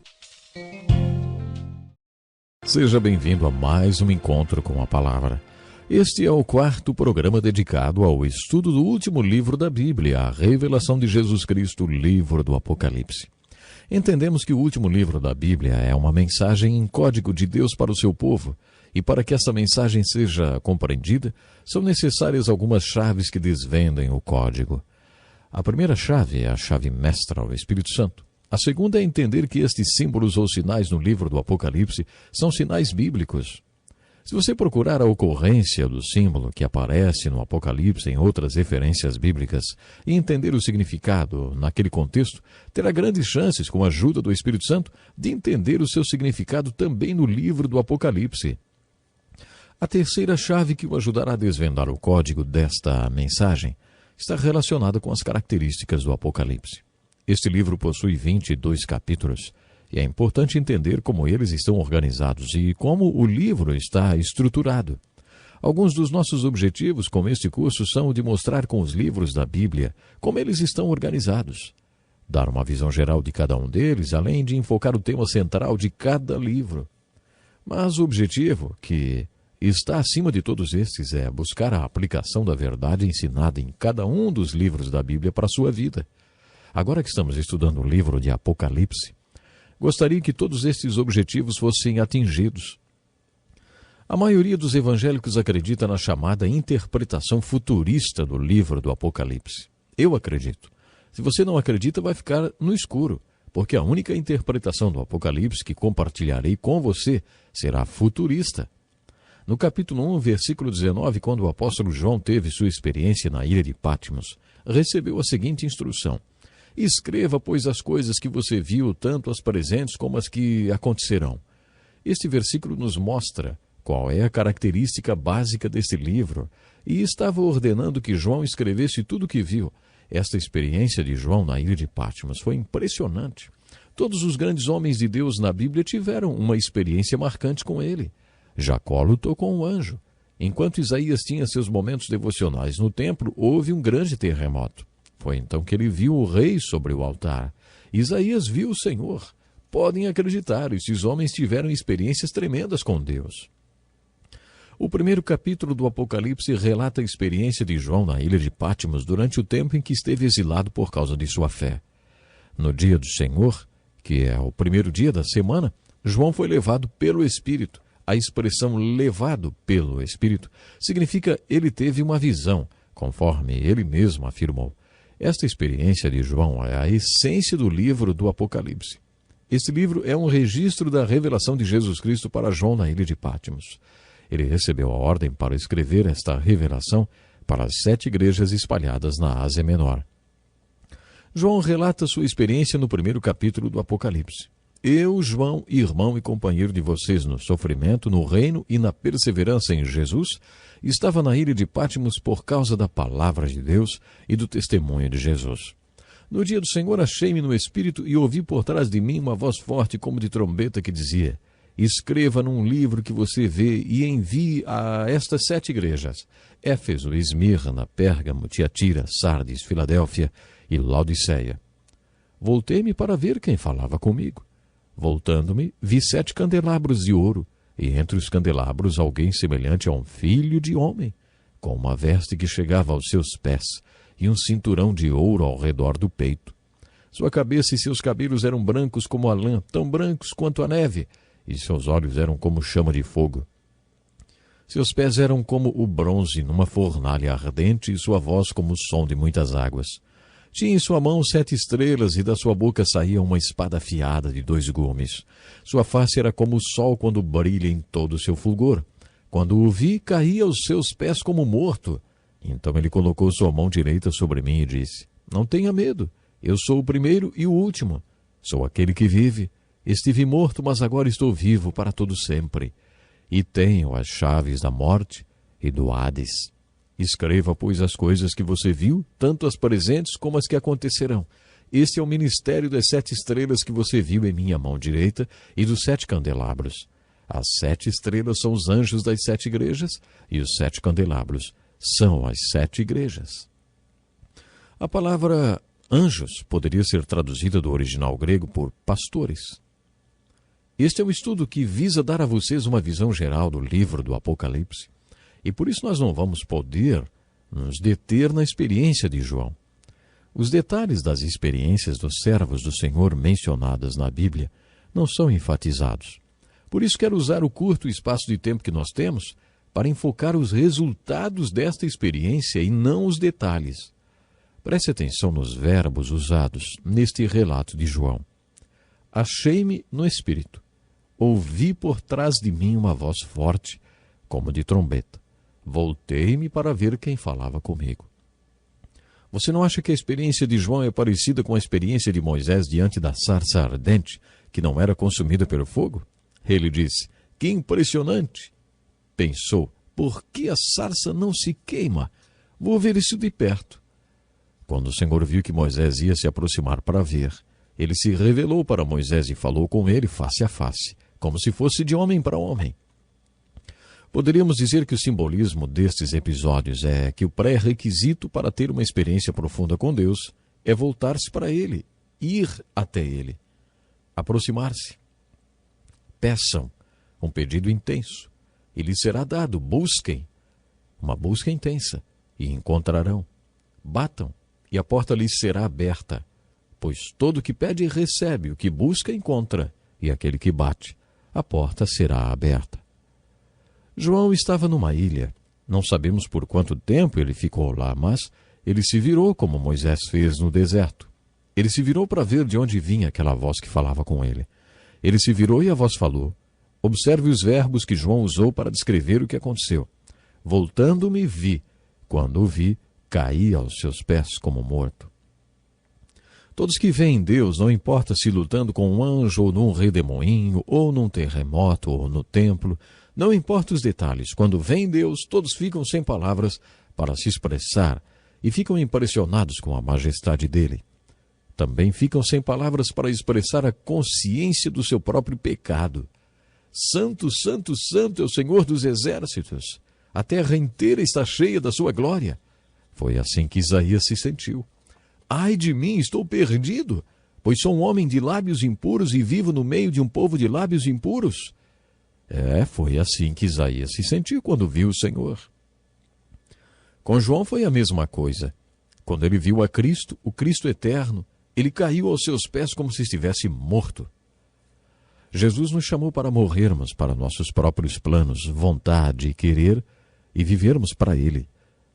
Seja bem-vindo a mais um encontro com a Palavra. Este é o 4º programa dedicado ao estudo do último livro da Bíblia, a revelação de Jesus Cristo, o livro do Apocalipse. Entendemos que o último livro da Bíblia é uma mensagem em código de Deus para o seu povo, e para que essa mensagem seja compreendida, são necessárias algumas chaves que desvendem o código. A primeira chave é a chave mestra, o Espírito Santo. A segunda é entender que estes símbolos ou sinais no livro do Apocalipse são sinais bíblicos. Se você procurar a ocorrência do símbolo que aparece no Apocalipse em outras referências bíblicas e entender o significado naquele contexto, terá grandes chances, com a ajuda do Espírito Santo, de entender o seu significado também no livro do Apocalipse. A terceira chave que o ajudará a desvendar o código desta mensagem está relacionada com as características do Apocalipse. Este livro possui 22 capítulos e é importante entender como eles estão organizados e como o livro está estruturado. Alguns dos nossos objetivos com este curso são o de mostrar com os livros da Bíblia como eles estão organizados, dar uma visão geral de cada um deles, além de enfocar o tema central de cada livro. Mas o objetivo, que está acima de todos estes, é buscar a aplicação da verdade ensinada em cada um dos livros da Bíblia para a sua vida. Agora que estamos estudando o livro de Apocalipse, gostaria que todos estes objetivos fossem atingidos. A maioria dos evangélicos acredita na chamada interpretação futurista do livro do Apocalipse. Eu acredito. Se você não acredita, vai ficar no escuro, porque a única interpretação do Apocalipse que compartilharei com você será futurista. No capítulo 1, versículo 19, quando o apóstolo João teve sua experiência na ilha de Patmos, recebeu a seguinte instrução: escreva, pois, as coisas que você viu, tanto as presentes como as que acontecerão. Este versículo nos mostra qual é a característica básica deste livro, e estava ordenando que João escrevesse tudo o que viu. Esta experiência de João na ilha de Patmos foi impressionante. Todos os grandes homens de Deus na Bíblia tiveram uma experiência marcante com ele. Jacó lutou com um anjo. Enquanto Isaías tinha seus momentos devocionais no templo, houve um grande terremoto. Foi então que ele viu o rei sobre o altar. Isaías viu o Senhor. Podem acreditar, esses homens tiveram experiências tremendas com Deus. O primeiro capítulo do Apocalipse relata a experiência de João na ilha de Patmos durante o tempo em que esteve exilado por causa de sua fé. No dia do Senhor, que é o primeiro dia da semana, João foi levado pelo Espírito. A expressão levado pelo Espírito significa ele teve uma visão, conforme ele mesmo afirmou. Esta experiência de João é a essência do livro do Apocalipse. Este livro é um registro da revelação de Jesus Cristo para João na ilha de Patmos. Ele recebeu a ordem para escrever esta revelação para as 7 igrejas espalhadas na Ásia Menor. João relata sua experiência no primeiro capítulo do Apocalipse. Eu, João, irmão e companheiro de vocês no sofrimento, no reino e na perseverança em Jesus, estava na ilha de Patmos por causa da palavra de Deus e do testemunho de Jesus. No dia do Senhor achei-me no Espírito e ouvi por trás de mim uma voz forte como de trombeta que dizia: escreva num livro que você vê e envie a estas 7 igrejas: Éfeso, Esmirna, Pérgamo, Tiatira, Sardes, Filadélfia e Laodiceia. Voltei-me para ver quem falava comigo. Voltando-me, vi 7 candelabros de ouro, e entre os candelabros alguém semelhante a um filho de homem, com uma veste que chegava aos seus pés, e um cinturão de ouro ao redor do peito. Sua cabeça e seus cabelos eram brancos como a lã, tão brancos quanto a neve, e seus olhos eram como chama de fogo. Seus pés eram como o bronze numa fornalha ardente, e sua voz como o som de muitas águas. Tinha em sua mão 7 estrelas, e da sua boca saía uma espada afiada de 2 gumes. Sua face era como o sol quando brilha em todo o seu fulgor. Quando o vi, caí aos seus pés como morto. Então ele colocou sua mão direita sobre mim e disse: não tenha medo, eu sou o primeiro e o último. Sou aquele que vive. Estive morto, mas agora estou vivo para todo sempre. E tenho as chaves da morte e do Hades. Escreva, pois, as coisas que você viu, tanto as presentes como as que acontecerão. Este é o ministério das 7 estrelas que você viu em minha mão direita e dos 7 candelabros. As 7 estrelas são os anjos das 7 igrejas e os 7 candelabros são as 7 igrejas. A palavra anjos poderia ser traduzida do original grego por pastores. Este é um estudo que visa dar a vocês uma visão geral do livro do Apocalipse. E por isso nós não vamos poder nos deter na experiência de João. Os detalhes das experiências dos servos do Senhor mencionadas na Bíblia não são enfatizados. Por isso quero usar o curto espaço de tempo que nós temos para enfocar os resultados desta experiência e não os detalhes. Preste atenção nos verbos usados neste relato de João. Achei-me no Espírito. Ouvi por trás de mim uma voz forte, como de trombeta. Voltei-me para ver quem falava comigo. Você não acha que a experiência de João é parecida com a experiência de Moisés diante da sarça ardente, que não era consumida pelo fogo? Ele disse: que impressionante! Pensou: por que a sarça não se queima? Vou ver isso de perto. Quando o Senhor viu que Moisés ia se aproximar para ver, ele se revelou para Moisés e falou com ele face a face, como se fosse de homem para homem. Poderíamos dizer que o simbolismo destes episódios é que o pré-requisito para ter uma experiência profunda com Deus é voltar-se para Ele, ir até Ele, aproximar-se. Peçam um pedido intenso, e lhes será dado. Busquem uma busca intensa, e encontrarão. Batam, e a porta lhes será aberta, pois todo o que pede recebe, o que busca encontra, e aquele que bate, a porta será aberta. João estava numa ilha. Não sabemos por quanto tempo ele ficou lá, mas ele se virou como Moisés fez no deserto. Ele se virou para ver de onde vinha aquela voz que falava com ele. Ele se virou e a voz falou. Observe os verbos que João usou para descrever o que aconteceu. Voltando-me, vi. Quando o vi, caí aos seus pés como morto. Todos que veem Deus, não importa se lutando com um anjo ou num redemoinho, ou num terremoto ou no templo, não importa os detalhes, quando veem Deus, todos ficam sem palavras para se expressar e ficam impressionados com a majestade dele. Também ficam sem palavras para expressar a consciência do seu próprio pecado. Santo, santo, santo é o Senhor dos exércitos. A terra inteira está cheia da sua glória. Foi assim que Isaías se sentiu. Ai de mim, estou perdido, pois sou um homem de lábios impuros e vivo no meio de um povo de lábios impuros. Foi assim que Isaías se sentiu quando viu o Senhor. Com João foi a mesma coisa. Quando ele viu a Cristo, o Cristo eterno, ele caiu aos seus pés como se estivesse morto. Jesus nos chamou para morrermos para nossos próprios planos, vontade e querer e vivermos para Ele.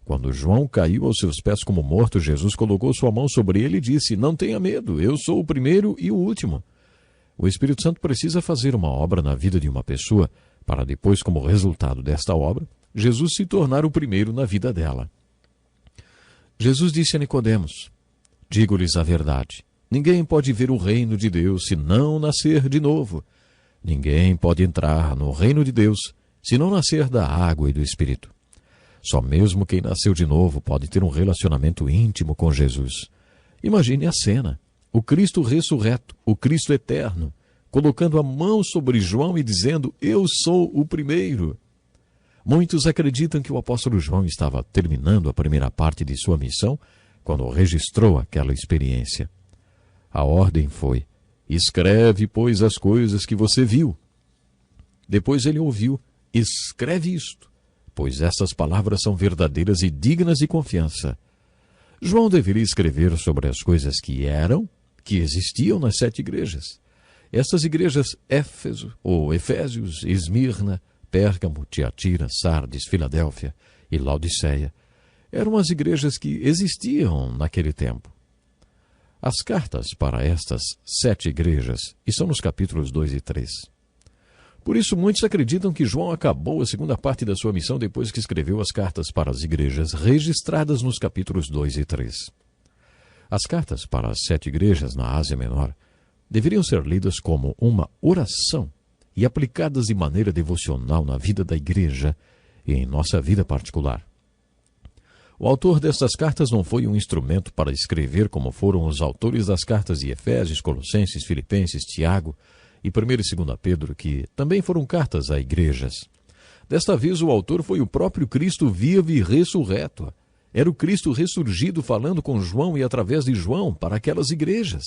Quando João caiu aos seus pés como morto, Jesus colocou sua mão sobre ele e disse: "Não tenha medo, eu sou o primeiro e o último." O Espírito Santo precisa fazer uma obra na vida de uma pessoa para depois, como resultado desta obra, Jesus se tornar o primeiro na vida dela. Jesus disse a Nicodemos: "Digo-lhes a verdade. Ninguém pode ver o reino de Deus se não nascer de novo. Ninguém pode entrar no reino de Deus se não nascer da água e do Espírito. Só mesmo quem nasceu de novo pode ter um relacionamento íntimo com Jesus." Imagine a cena. O Cristo ressurreto, o Cristo eterno, colocando a mão sobre João e dizendo: "Eu sou o primeiro." Muitos acreditam que o apóstolo João estava terminando a primeira parte de sua missão quando registrou aquela experiência. A ordem foi: "Escreve, pois, as coisas que você viu." Depois ele ouviu: "Escreve isto, pois estas palavras são verdadeiras e dignas de confiança." João deveria escrever sobre as coisas que existiam nas 7 igrejas. Estas igrejas Éfeso, ou Efésios, Esmirna, Pérgamo, Tiatira, Sardes, Filadélfia e Laodiceia, eram as igrejas que existiam naquele tempo. As cartas para estas 7 igrejas estão nos capítulos 2 e 3. Por isso, muitos acreditam que João acabou a segunda parte da sua missão depois que escreveu as cartas para as igrejas registradas nos capítulos 2 e 3. As cartas para as 7 igrejas na Ásia Menor deveriam ser lidas como uma oração e aplicadas de maneira devocional na vida da igreja e em nossa vida particular. O autor destas cartas não foi um instrumento para escrever como foram os autores das cartas de Efésios, Colossenses, Filipenses, Tiago e 1 e 2 Pedro, que também foram cartas a igrejas. Desta vez o autor foi o próprio Cristo vivo e ressurreto. Era o Cristo ressurgido falando com João e através de João para aquelas igrejas.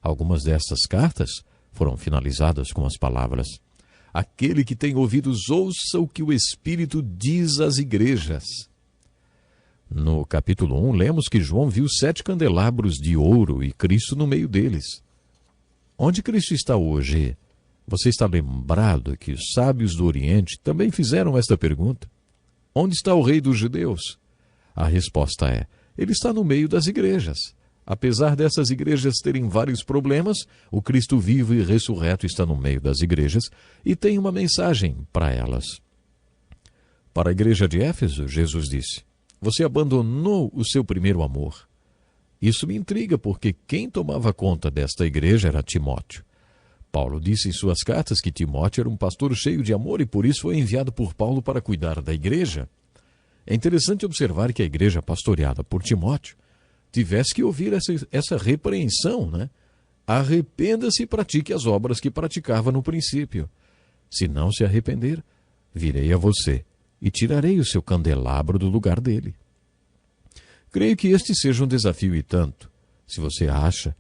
Algumas destas cartas foram finalizadas com as palavras: "Aquele que tem ouvidos, ouça o que o Espírito diz às igrejas." No capítulo 1, lemos que João viu 7 candelabros de ouro e Cristo no meio deles. Onde Cristo está hoje? Você está lembrado que os sábios do Oriente também fizeram esta pergunta? Onde está o Rei dos Judeus? A resposta é: ele está no meio das igrejas. Apesar dessas igrejas terem vários problemas, o Cristo vivo e ressurreto está no meio das igrejas e tem uma mensagem para elas. Para a igreja de Éfeso, Jesus disse: "Você abandonou o seu primeiro amor." Isso me intriga porque quem tomava conta desta igreja era Timóteo. Paulo disse em suas cartas que Timóteo era um pastor cheio de amor e por isso foi enviado por Paulo para cuidar da igreja. É interessante observar que a igreja pastoreada por Timóteo tivesse que ouvir essa repreensão, né? Arrependa-se e pratique as obras que praticava no princípio. Se não se arrepender, virei a você e tirarei o seu candelabro do lugar dele. Creio que este seja um desafio e tanto. Se você acha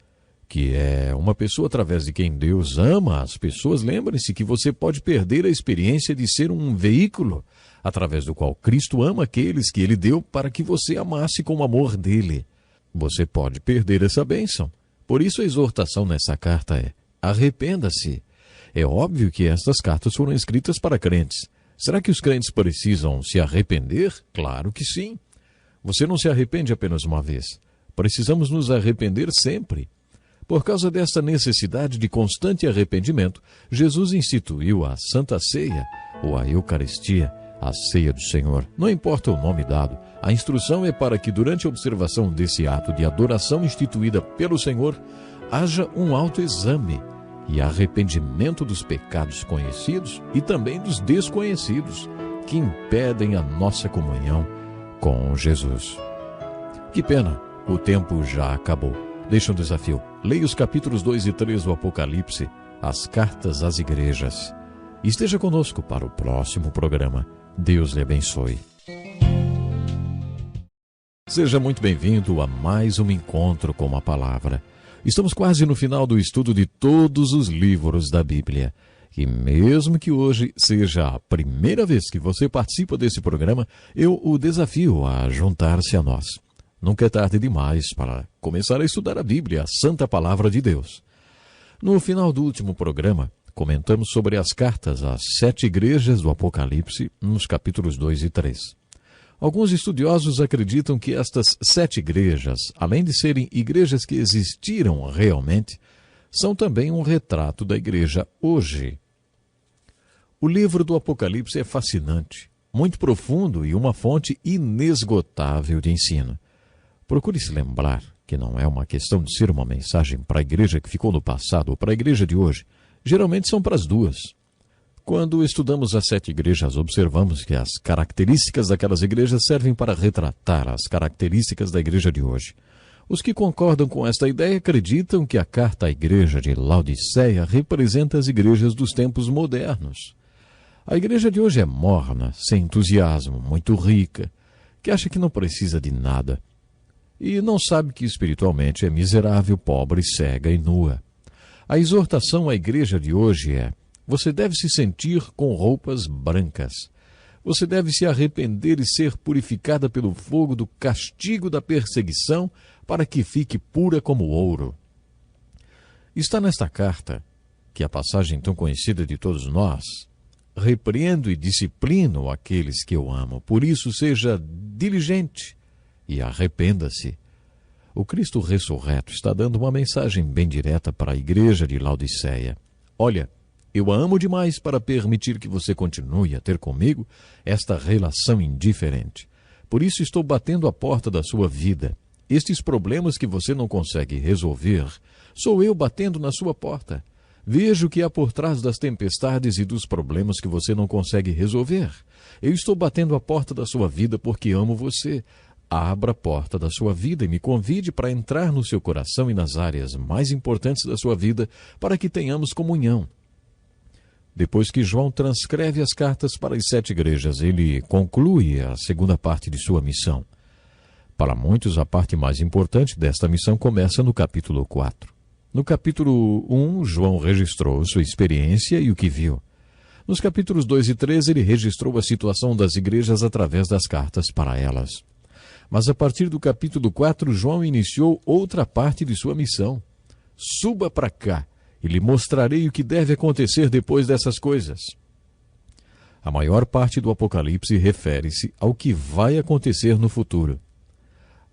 que é uma pessoa através de quem Deus ama as pessoas, lembre-se que você pode perder a experiência de ser um veículo através do qual Cristo ama aqueles que Ele deu para que você amasse com o amor dele. Você pode perder essa bênção. Por isso a exortação nessa carta é: arrependa-se. É óbvio que estas cartas foram escritas para crentes. Será que os crentes precisam se arrepender? Claro que sim. Você não se arrepende apenas uma vez. Precisamos nos arrepender sempre. Por causa desta necessidade de constante arrependimento, Jesus instituiu a Santa Ceia, ou a Eucaristia, a Ceia do Senhor. Não importa o nome dado, a instrução é para que durante a observação desse ato de adoração instituída pelo Senhor, haja um autoexame e arrependimento dos pecados conhecidos e também dos desconhecidos, que impedem a nossa comunhão com Jesus. Que pena, o tempo já acabou. Deixa um desafio. Leia os capítulos 2 e 3 do Apocalipse, as cartas às igrejas. Esteja conosco para o próximo programa. Deus lhe abençoe. Seja muito bem-vindo a mais um encontro com a palavra. Estamos quase no final do estudo de todos os livros da Bíblia. E mesmo que hoje seja a primeira vez que você participa desse programa, eu o desafio a juntar-se a nós. Nunca é tarde demais para começar a estudar a Bíblia, a Santa Palavra de Deus. No final do último programa, comentamos sobre as cartas às 7 igrejas do Apocalipse, nos capítulos 2 e 3. Alguns estudiosos acreditam que estas 7 igrejas, além de serem igrejas que existiram realmente, são também um retrato da igreja hoje. O livro do Apocalipse é fascinante, muito profundo e uma fonte inesgotável de ensino. Procure se lembrar que não é uma questão de ser uma mensagem para a igreja que ficou no passado ou para a igreja de hoje. Geralmente são para as duas. Quando estudamos as 7 igrejas, observamos que as características daquelas igrejas servem para retratar as características da igreja de hoje. Os que concordam com esta ideia acreditam que a carta à igreja de Laodiceia representa as igrejas dos tempos modernos. A igreja de hoje é morna, sem entusiasmo, muito rica, que acha que não precisa de nada. E não sabe que espiritualmente é miserável, pobre, cega e nua. A exortação à igreja de hoje é: você deve se sentir com roupas brancas. Você deve se arrepender e ser purificada pelo fogo do castigo da perseguição para que fique pura como ouro. Está nesta carta, que é a passagem tão conhecida de todos nós: repreendo e disciplino aqueles que eu amo. Por isso seja diligente e arrependa-se. O Cristo ressurreto está dando uma mensagem bem direta para a igreja de Laodiceia. Olha, eu a amo demais para permitir que você continue a ter comigo esta relação indiferente. Por isso estou batendo a porta da sua vida. Estes problemas que você não consegue resolver, sou eu batendo na sua porta. Veja o que há por trás das tempestades e dos problemas que você não consegue resolver. Eu estou batendo a porta da sua vida porque amo você. Abra a porta da sua vida e me convide para entrar no seu coração e nas áreas mais importantes da sua vida para que tenhamos comunhão. Depois que João transcreve as cartas para as 7 igrejas, ele conclui a segunda parte de sua missão. Para muitos, a parte mais importante desta missão começa no capítulo 4. No capítulo 1, João registrou sua experiência e o que viu. Nos capítulos 2 e 3, ele registrou a situação das igrejas através das cartas para elas. Mas a partir do capítulo 4, João iniciou outra parte de sua missão. Suba para cá e lhe mostrarei o que deve acontecer depois dessas coisas. A maior parte do Apocalipse refere-se ao que vai acontecer no futuro.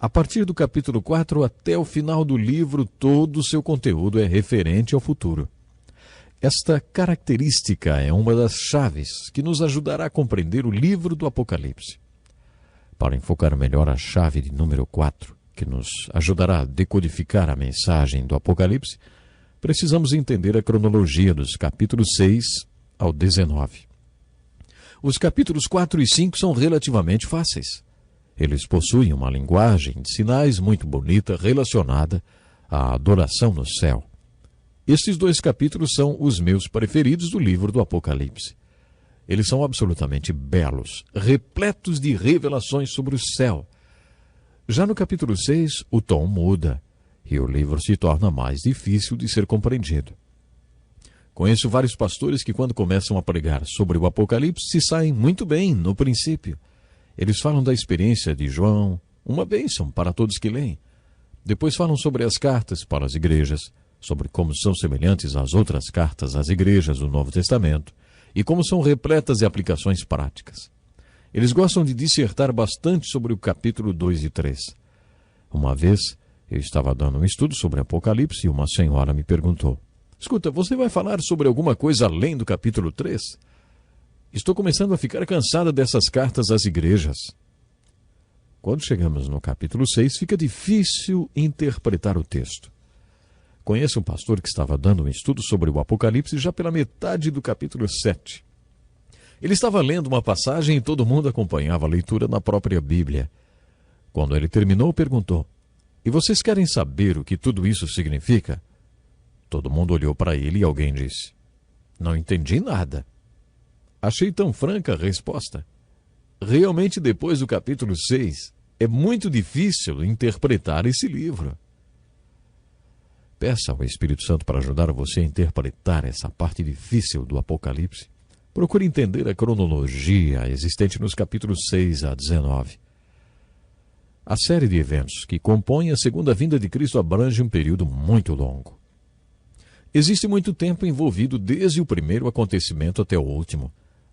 A partir do capítulo 4 até o final do livro, todo o seu conteúdo é referente ao futuro. Esta característica é uma das chaves que nos ajudará a compreender o livro do Apocalipse. Para enfocar melhor a chave de número 4, que nos ajudará a decodificar a mensagem do Apocalipse, precisamos entender a cronologia dos capítulos 6 ao 19. Os capítulos 4 e 5 são relativamente fáceis. Eles possuem uma linguagem de sinais muito bonita relacionada à adoração no céu. Estes 2 capítulos são os meus preferidos do livro do Apocalipse. Eles são absolutamente belos, repletos de revelações sobre o céu. Já no capítulo 6, o tom muda e o livro se torna mais difícil de ser compreendido. Conheço vários pastores que, quando começam a pregar sobre o Apocalipse, se saem muito bem no princípio. Eles falam da experiência de João, uma bênção para todos que leem. Depois falam sobre as cartas para as igrejas, sobre como são semelhantes às outras cartas às igrejas do Novo Testamento, e como são repletas de aplicações práticas. Eles gostam de dissertar bastante sobre o capítulo 2 e 3. Uma vez, eu estava dando um estudo sobre Apocalipse e uma senhora me perguntou: escuta, você vai falar sobre alguma coisa além do capítulo 3? Estou começando a ficar cansada dessas cartas às igrejas. Quando chegamos no capítulo 6, fica difícil interpretar o texto. Conheço um pastor que estava dando um estudo sobre o Apocalipse já pela metade do capítulo 7. Ele estava lendo uma passagem e todo mundo acompanhava a leitura na própria Bíblia. Quando ele terminou, perguntou: e vocês querem saber o que tudo isso significa? Todo mundo olhou para ele e alguém disse: não entendi nada. Achei tão franca a resposta. Realmente, depois do capítulo 6, é muito difícil interpretar esse livro. peça ao Espírito Santo para ajudar você a interpretar essa parte difícil do Apocalipse. Procure entender a cronologia existente nos capítulos 6 a 19. A série de eventos que compõem a segunda vinda de Cristo abrange um período muito longo. Existe muito tempo envolvido desde o primeiro acontecimento até o último.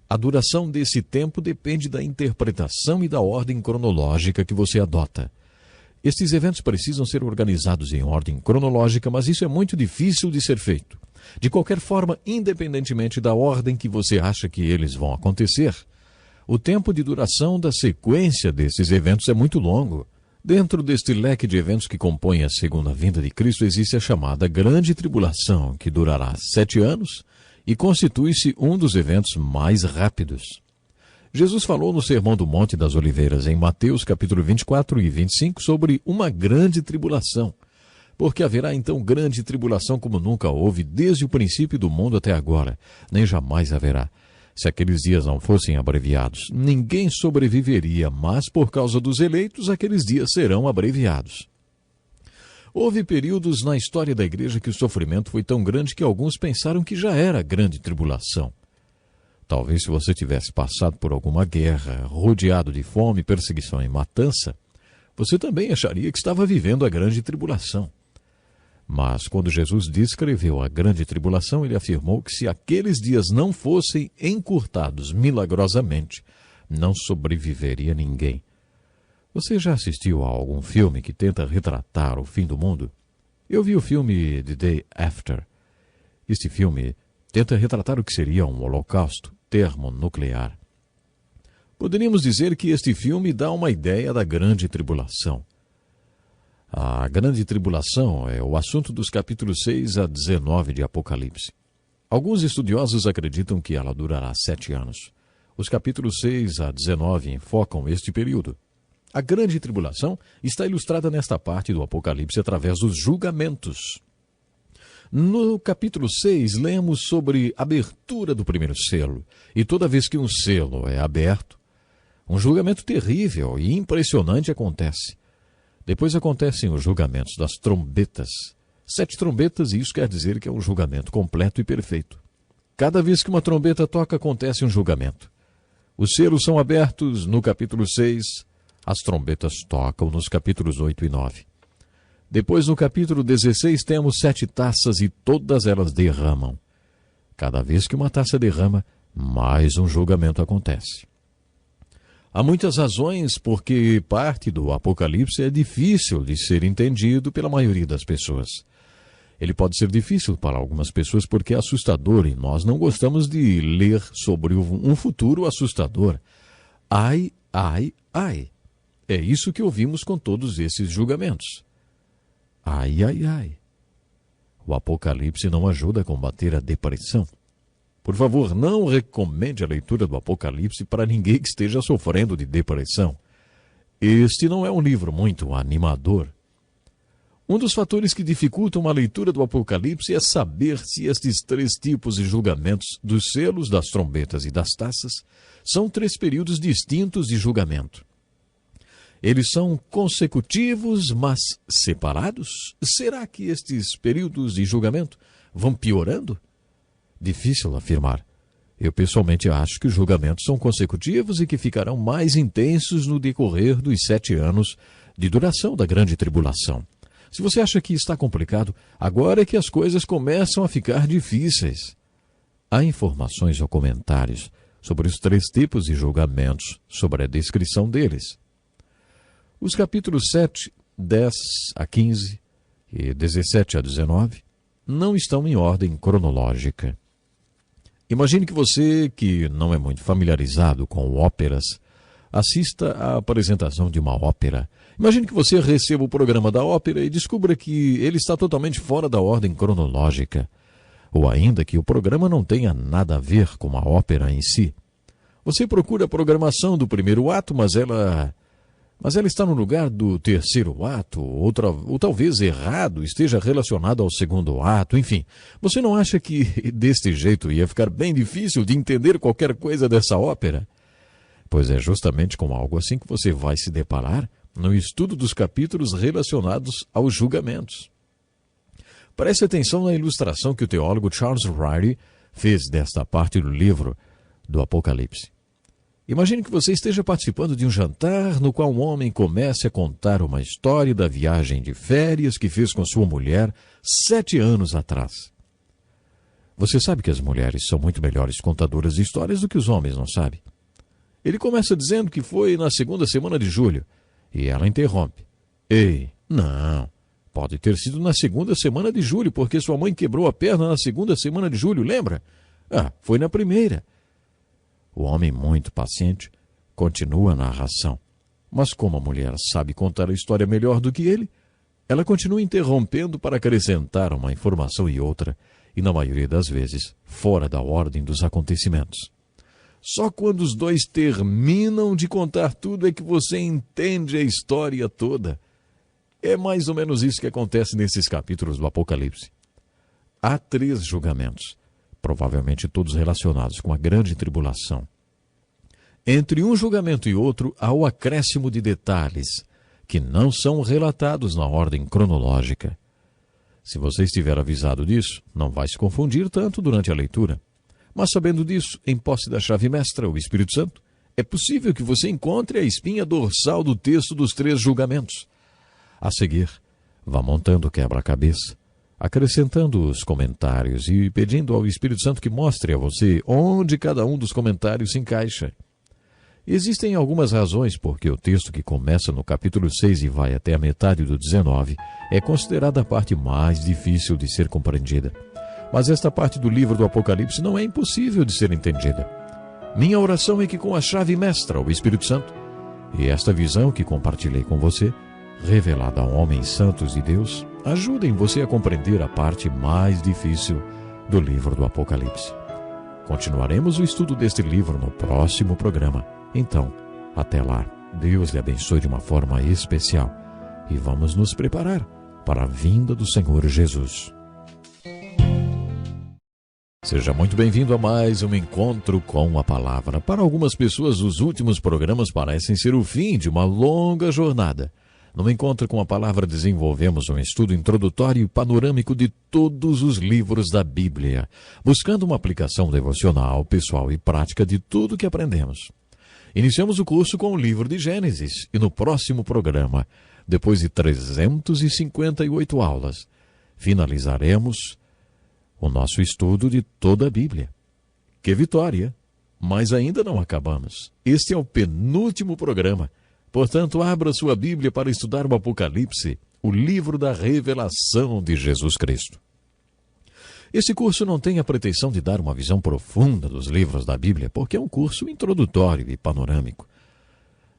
A duração desse tempo depende da interpretação e da ordem cronológica que você adota. Estes eventos precisam ser organizados em ordem cronológica, mas isso é muito difícil de ser feito. De qualquer forma, independentemente da ordem que você acha que eles vão acontecer, o tempo de duração da sequência desses eventos é muito longo. Dentro deste leque de eventos que compõem a segunda vinda de Cristo existe a chamada Grande Tribulação, que durará 7 anos e constitui-se um dos eventos mais rápidos. Jesus falou no Sermão do Monte das Oliveiras, em Mateus capítulo 24 e 25, sobre uma grande tribulação. Porque haverá então grande tribulação como nunca houve desde o princípio do mundo até agora, nem jamais haverá. Se aqueles dias não fossem abreviados, ninguém sobreviveria, mas por causa dos eleitos, aqueles dias serão abreviados. Houve períodos na história da igreja que o sofrimento foi tão grande que alguns pensaram que já era grande tribulação. Talvez se você tivesse passado por alguma guerra, rodeado de fome, perseguição e matança, você também acharia que estava vivendo a grande tribulação. Mas quando Jesus descreveu a grande tribulação, ele afirmou que se aqueles dias não fossem encurtados milagrosamente, não sobreviveria ninguém. Você já assistiu a algum filme que tenta retratar o fim do mundo? Eu vi o filme The Day After. Este filme tenta retratar o que seria um holocausto termonuclear. Poderíamos dizer que este filme dá uma ideia da grande tribulação. A grande tribulação é o assunto dos capítulos 6 a 19 de Apocalipse. Alguns estudiosos acreditam que ela durará 7 anos. Os capítulos 6 a 19 enfocam este período. A grande tribulação está ilustrada nesta parte do Apocalipse através dos julgamentos. No capítulo 6, lemos sobre a abertura do primeiro selo. E toda vez que um selo é aberto, um julgamento terrível e impressionante acontece. Depois acontecem os julgamentos das trombetas. 7 trombetas, e isso quer dizer que é um julgamento completo e perfeito. Cada vez que uma trombeta toca, acontece um julgamento. Os selos são abertos no capítulo 6, as trombetas tocam nos capítulos 8 e 9. Depois, no capítulo 16, temos 7 taças e todas elas derramam. Cada vez que uma taça derrama, mais um julgamento acontece. Há muitas razões porque parte do Apocalipse é difícil de ser entendido pela maioria das pessoas. Ele pode ser difícil para algumas pessoas porque é assustador e nós não gostamos de ler sobre um futuro assustador. Ai, ai, ai. É isso que ouvimos com todos esses julgamentos. Ai, ai, ai. O Apocalipse não ajuda a combater a depressão. Por favor, não recomende a leitura do Apocalipse para ninguém que esteja sofrendo de depressão. Este não é um livro muito animador. Um dos fatores que dificultam a leitura do Apocalipse é saber se estes 3 tipos de julgamentos dos selos, das trombetas e das taças são 3 períodos distintos de julgamento. Eles são consecutivos, mas separados? Será que estes períodos de julgamento vão piorando? Difícil afirmar. Eu pessoalmente acho que os julgamentos são consecutivos e que ficarão mais intensos no decorrer dos 7 anos de duração da grande tribulação. Se você acha que está complicado, agora é que as coisas começam a ficar difíceis. Há informações ou comentários sobre os 3 tipos de julgamentos, sobre a descrição deles. Os capítulos 7, 10 a 15 e 17 a 19 não estão em ordem cronológica. Imagine que você, que não é muito familiarizado com óperas, assista à apresentação de uma ópera. Imagine que você receba o programa da ópera e descubra que ele está totalmente fora da ordem cronológica, ou ainda que o programa não tenha nada a ver com a ópera em si. Você procura a programação do primeiro ato, mas ela está no lugar do terceiro ato, ou talvez errado, esteja relacionado ao segundo ato, enfim. Você não acha que deste jeito ia ficar bem difícil de entender qualquer coisa dessa ópera? Pois é justamente com algo assim que você vai se deparar no estudo dos capítulos relacionados aos julgamentos. Preste atenção na ilustração que o teólogo Charles Ryrie fez desta parte do livro do Apocalipse. Imagine que você esteja participando de um jantar no qual um homem comece a contar uma história da viagem de férias que fez com sua mulher 7 anos atrás. Você sabe que as mulheres são muito melhores contadoras de histórias do que os homens, não sabe? Ele começa dizendo que foi na segunda semana de julho, e ela interrompe. Ei, não, pode ter sido na segunda semana de julho, porque sua mãe quebrou a perna na segunda semana de julho, lembra? Ah, foi na primeira. O homem, muito paciente, continua a narração. Mas como a mulher sabe contar a história melhor do que ele, ela continua interrompendo para acrescentar uma informação e outra, e na maioria das vezes, fora da ordem dos acontecimentos. Só quando os dois terminam de contar tudo é que você entende a história toda. É mais ou menos isso que acontece nesses capítulos do Apocalipse. Há 3 julgamentos, provavelmente todos relacionados com a grande tribulação. Entre um julgamento e outro, há o acréscimo de detalhes, que não são relatados na ordem cronológica. Se você estiver avisado disso, não vai se confundir tanto durante a leitura. Mas sabendo disso, em posse da chave mestra, o Espírito Santo, é possível que você encontre a espinha dorsal do texto dos 3 julgamentos. A seguir, vá montando o quebra-cabeça, acrescentando os comentários e pedindo ao Espírito Santo que mostre a você onde cada um dos comentários se encaixa. Existem algumas razões porque o texto que começa no capítulo 6 e vai até a metade do 19 é considerada a parte mais difícil de ser compreendida. Mas esta parte do livro do Apocalipse não é impossível de ser entendida. Minha oração é que com a chave mestra, o Espírito Santo, e esta visão que compartilhei com você, revelada a homens santos de Deus, ajudem você a compreender a parte mais difícil do livro do Apocalipse. Continuaremos o estudo deste livro no próximo programa. Então, até lá, Deus lhe abençoe de uma forma especial e vamos nos preparar para a vinda do Senhor Jesus. Seja muito bem-vindo a mais um encontro com a palavra. Para algumas pessoas, os últimos programas parecem ser o fim de uma longa jornada. No encontro com a palavra, desenvolvemos um estudo introdutório e panorâmico de todos os livros da Bíblia, buscando uma aplicação devocional, pessoal e prática de tudo que aprendemos. Iniciamos o curso com o livro de Gênesis e no próximo programa, depois de 358 aulas, finalizaremos o nosso estudo de toda a Bíblia. Que vitória! Mas ainda não acabamos. Este é o penúltimo programa. Portanto, abra sua Bíblia para estudar o Apocalipse, o livro da revelação de Jesus Cristo. Esse curso não tem a pretensão de dar uma visão profunda dos livros da Bíblia, porque é um curso introdutório e panorâmico.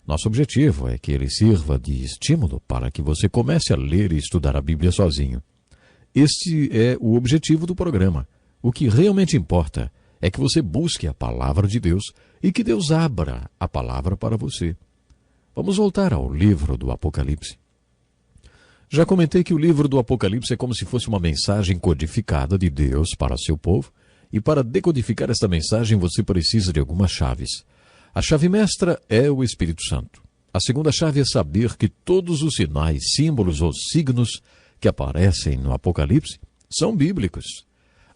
Nosso objetivo é que ele sirva de estímulo para que você comece a ler e estudar a Bíblia sozinho. Este é o objetivo do programa. O que realmente importa é que você busque a palavra de Deus e que Deus abra a palavra para você. Vamos voltar ao livro do Apocalipse. Já comentei que o livro do Apocalipse é como se fosse uma mensagem codificada de Deus para seu povo, e para decodificar esta mensagem você precisa de algumas chaves. A chave mestra é o Espírito Santo. A segunda chave é saber que todos os sinais, símbolos ou signos que aparecem no Apocalipse são bíblicos.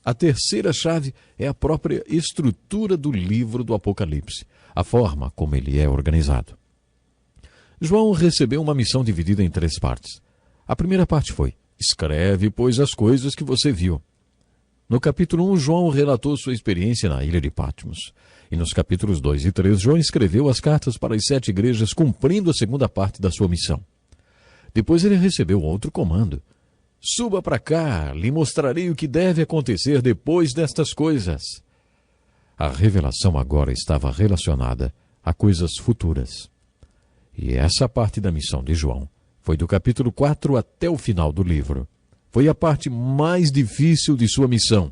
A terceira chave é a própria estrutura do livro do Apocalipse, a forma como ele é organizado. João recebeu uma missão dividida em 3 partes. A primeira parte foi: escreve, pois, as coisas que você viu. No capítulo 1, João relatou sua experiência na ilha de Patmos. E nos capítulos 2 e 3, João escreveu as cartas para as 7 igrejas, cumprindo a segunda parte da sua missão. Depois ele recebeu outro comando: suba para cá, lhe mostrarei o que deve acontecer depois destas coisas. A revelação agora estava relacionada a coisas futuras. E essa parte da missão de João foi do capítulo 4 até o final do livro. Foi a parte mais difícil de sua missão.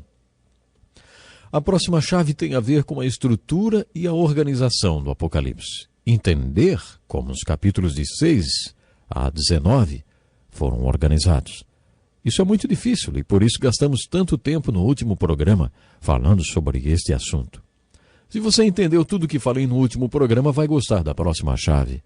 A próxima chave tem a ver com a estrutura e a organização do Apocalipse. Entender como os capítulos de 6 a 19 foram organizados. Isso é muito difícil e por isso gastamos tanto tempo no último programa falando sobre este assunto. Se você entendeu tudo o que falei no último programa, vai gostar da próxima chave.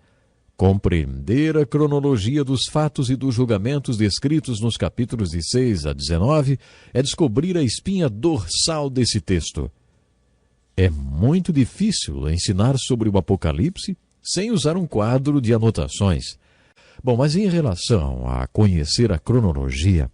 Compreender a cronologia dos fatos e dos julgamentos descritos nos capítulos de 6 a 19 é descobrir a espinha dorsal desse texto. É muito difícil ensinar sobre o Apocalipse sem usar um quadro de anotações. Bom, mas em relação a conhecer a cronologia,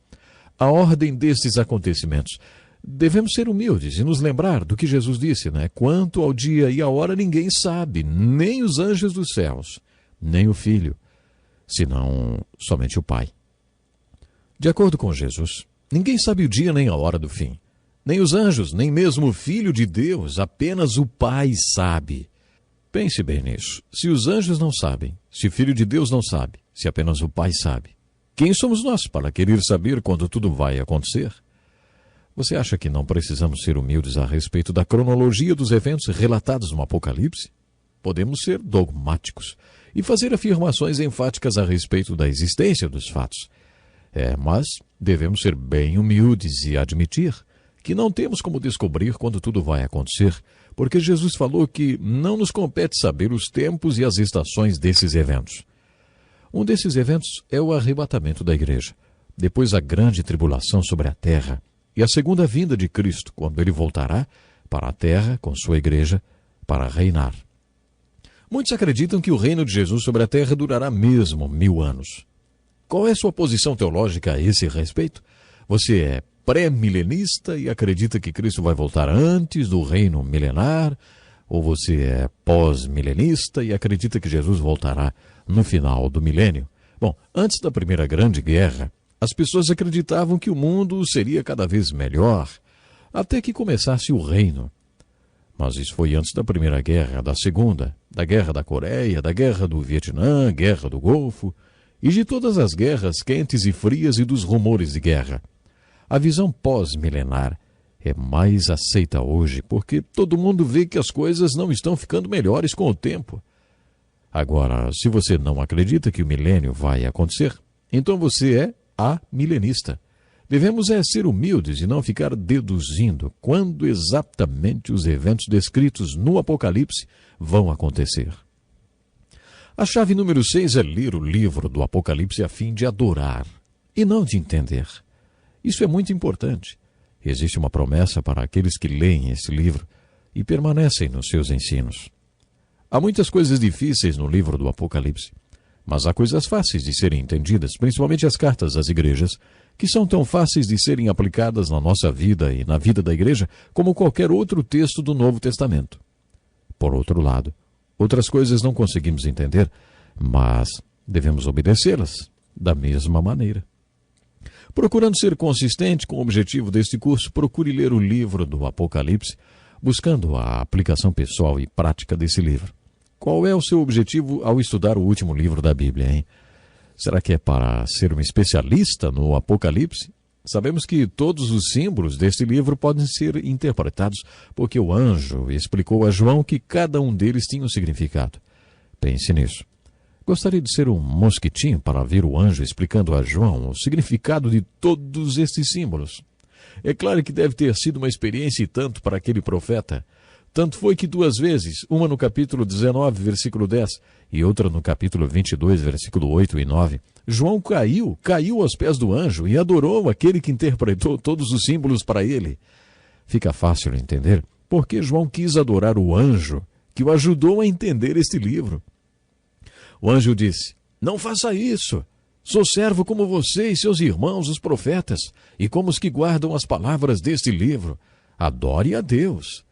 a ordem destes acontecimentos, devemos ser humildes e nos lembrar do que Jesus disse, né? Quanto ao dia e à hora ninguém sabe, nem os anjos dos céus, nem o Filho, senão somente o Pai. De acordo com Jesus, ninguém sabe o dia nem a hora do fim. Nem os anjos, nem mesmo o Filho de Deus, apenas o Pai sabe. Pense bem nisso. Se os anjos não sabem, se o Filho de Deus não sabe, se apenas o Pai sabe, quem somos nós para querer saber quando tudo vai acontecer? Você acha que não precisamos ser humildes a respeito da cronologia dos eventos relatados no Apocalipse? Podemos ser dogmáticos e fazer afirmações enfáticas a respeito da existência dos fatos. Mas devemos ser bem humildes e admitir que não temos como descobrir quando tudo vai acontecer, porque Jesus falou que não nos compete saber os tempos e as estações desses eventos. Um desses eventos é o arrebatamento da igreja, depois a grande tribulação sobre a terra e a segunda vinda de Cristo, quando ele voltará para a terra com sua igreja para reinar. Muitos acreditam que o reino de Jesus sobre a terra durará mesmo 1000 anos. Qual é sua posição teológica a esse respeito? Você é pré-milenista e acredita que Cristo vai voltar antes do reino milenar? Ou você é pós-milenista e acredita que Jesus voltará no final do milênio? Bom, antes da Primeira Grande Guerra, as pessoas acreditavam que o mundo seria cada vez melhor, até que começasse o reino. Mas isso foi antes da Primeira Guerra, da Segunda, da Guerra da Coreia, da Guerra do Vietnã, Guerra do Golfo, e de todas as guerras quentes e frias e dos rumores de guerra. A visão pós-milenar é mais aceita hoje, porque todo mundo vê que as coisas não estão ficando melhores com o tempo. Agora, se você não acredita que o milênio vai acontecer, então você é amilenista. Devemos ser humildes e não ficar deduzindo quando exatamente os eventos descritos no Apocalipse vão acontecer. A chave número 6 é ler o livro do Apocalipse a fim de adorar e não de entender. Isso é muito importante. Existe uma promessa para aqueles que leem esse livro e permanecem nos seus ensinos. Há muitas coisas difíceis no livro do Apocalipse, mas há coisas fáceis de serem entendidas, principalmente as cartas às igrejas, que são tão fáceis de serem aplicadas na nossa vida e na vida da igreja como qualquer outro texto do Novo Testamento. Por outro lado, outras coisas não conseguimos entender, mas devemos obedecê-las da mesma maneira. Procurando ser consistente com o objetivo deste curso, procure ler o livro do Apocalipse, buscando a aplicação pessoal e prática desse livro. Qual é o seu objetivo ao estudar o último livro da Bíblia, hein? Será que é para ser um especialista no Apocalipse? Sabemos que todos os símbolos deste livro podem ser interpretados porque o anjo explicou a João que cada um deles tinha um significado. Pense nisso. Gostaria de ser um mosquitinho para ver o anjo explicando a João o significado de todos estes símbolos. É claro que deve ter sido uma experiência e tanto para aquele profeta. Tanto foi que 2 vezes, uma no capítulo 19, versículo 10, e outra no capítulo 22, versículo 8 e 9, João caiu aos pés do anjo e adorou aquele que interpretou todos os símbolos para ele. Fica fácil entender porque João quis adorar o anjo que o ajudou a entender este livro. O anjo disse: "Não faça isso. Sou servo como você e seus irmãos, os profetas, e como os que guardam as palavras deste livro. Adore a Deus."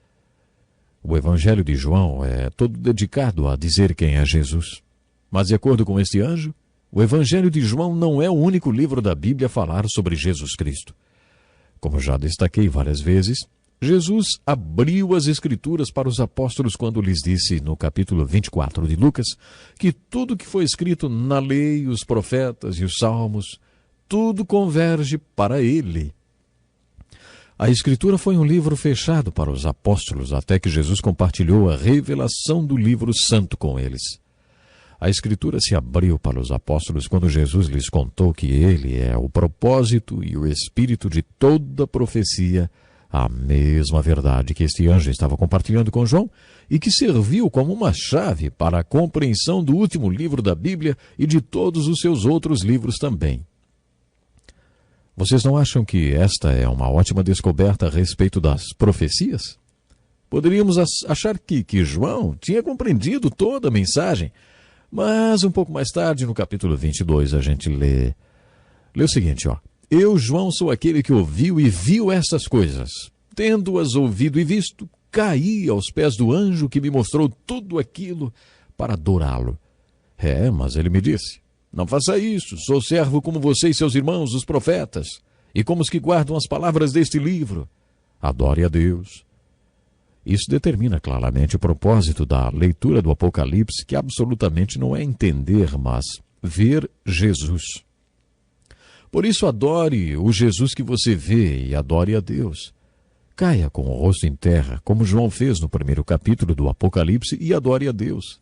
O Evangelho de João é todo dedicado a dizer quem é Jesus. Mas, de acordo com este anjo, o Evangelho de João não é o único livro da Bíblia a falar sobre Jesus Cristo. Como já destaquei várias vezes, Jesus abriu as Escrituras para os apóstolos quando lhes disse, no capítulo 24 de Lucas, que tudo que foi escrito na lei, os profetas e os salmos, tudo converge para ele. A Escritura foi um livro fechado para os apóstolos até que Jesus compartilhou a revelação do livro santo com eles. A Escritura se abriu para os apóstolos quando Jesus lhes contou que ele é o propósito e o espírito de toda profecia A mesma verdade que este anjo estava compartilhando com João e que serviu como uma chave para a compreensão do último livro da Bíblia e de todos os seus outros livros também. Vocês não acham que esta é uma ótima descoberta a respeito das profecias? Poderíamos achar que João tinha compreendido toda a mensagem, mas um pouco mais tarde, no capítulo 22, a gente lê o seguinte, ó. Eu, João, sou aquele que ouviu e viu estas coisas. Tendo-as ouvido e visto, caí aos pés do anjo que me mostrou tudo aquilo para adorá-lo. Mas ele me disse, não faça isso, sou servo como você e seus irmãos, os profetas, e como os que guardam as palavras deste livro. Adore a Deus. Isso determina claramente o propósito da leitura do Apocalipse, que absolutamente não é entender, mas ver Jesus. Por isso, adore o Jesus que você vê e adore a Deus. Caia com o rosto em terra, como João fez no primeiro capítulo do Apocalipse, e adore a Deus.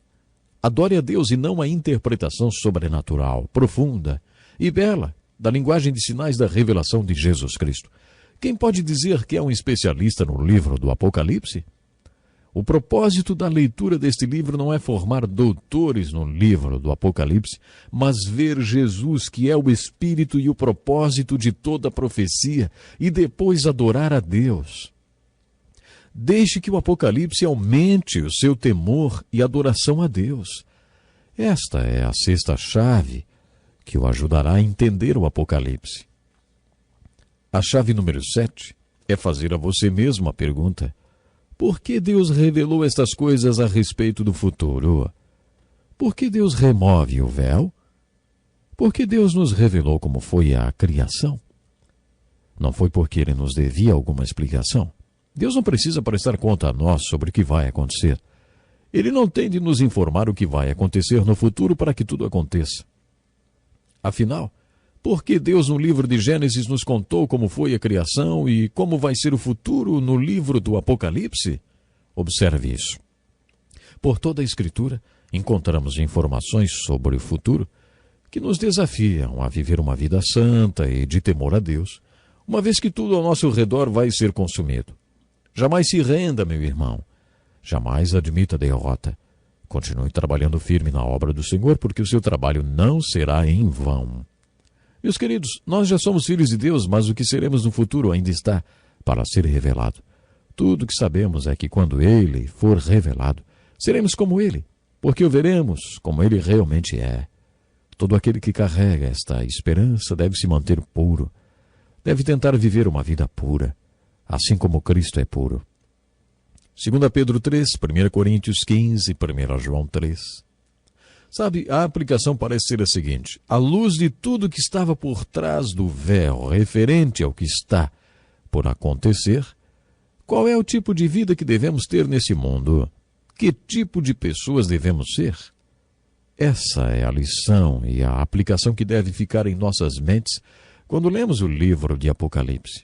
Adore a Deus e não a interpretação sobrenatural, profunda e bela da linguagem de sinais da revelação de Jesus Cristo. Quem pode dizer que é um especialista no livro do Apocalipse? O propósito da leitura deste livro não é formar doutores no livro do Apocalipse, mas ver Jesus, que é o espírito e o propósito de toda a profecia, e depois adorar a Deus. Deixe que o Apocalipse aumente o seu temor e adoração a Deus. Esta é a sexta chave que o ajudará a entender o Apocalipse. A chave número 7 é fazer a você mesmo a pergunta: por que Deus revelou estas coisas a respeito do futuro? Por que Deus remove o véu? Por que Deus nos revelou como foi a criação? Não foi porque Ele nos devia alguma explicação. Deus não precisa prestar conta a nós sobre o que vai acontecer. Ele não tem de nos informar o que vai acontecer no futuro para que tudo aconteça. Afinal, por que Deus no livro de Gênesis nos contou como foi a criação e como vai ser o futuro no livro do Apocalipse? Observe isso. Por toda a Escritura, encontramos informações sobre o futuro que nos desafiam a viver uma vida santa e de temor a Deus, uma vez que tudo ao nosso redor vai ser consumido. Jamais se renda, meu irmão. Jamais admita a derrota. Continue trabalhando firme na obra do Senhor, porque o seu trabalho não será em vão. Meus queridos, nós já somos filhos de Deus, mas o que seremos no futuro ainda está para ser revelado. Tudo o que sabemos é que quando Ele for revelado, seremos como Ele, porque o veremos como Ele realmente é. Todo aquele que carrega esta esperança deve se manter puro, deve tentar viver uma vida pura, assim como Cristo é puro. 2 Pedro 3, 1 Coríntios 15, 1 João 3. Sabe, a aplicação parece ser a seguinte: à luz de tudo que estava por trás do véu, referente ao que está por acontecer, qual é o tipo de vida que devemos ter nesse mundo? Que tipo de pessoas devemos ser? Essa é a lição e a aplicação que deve ficar em nossas mentes quando lemos o livro de Apocalipse.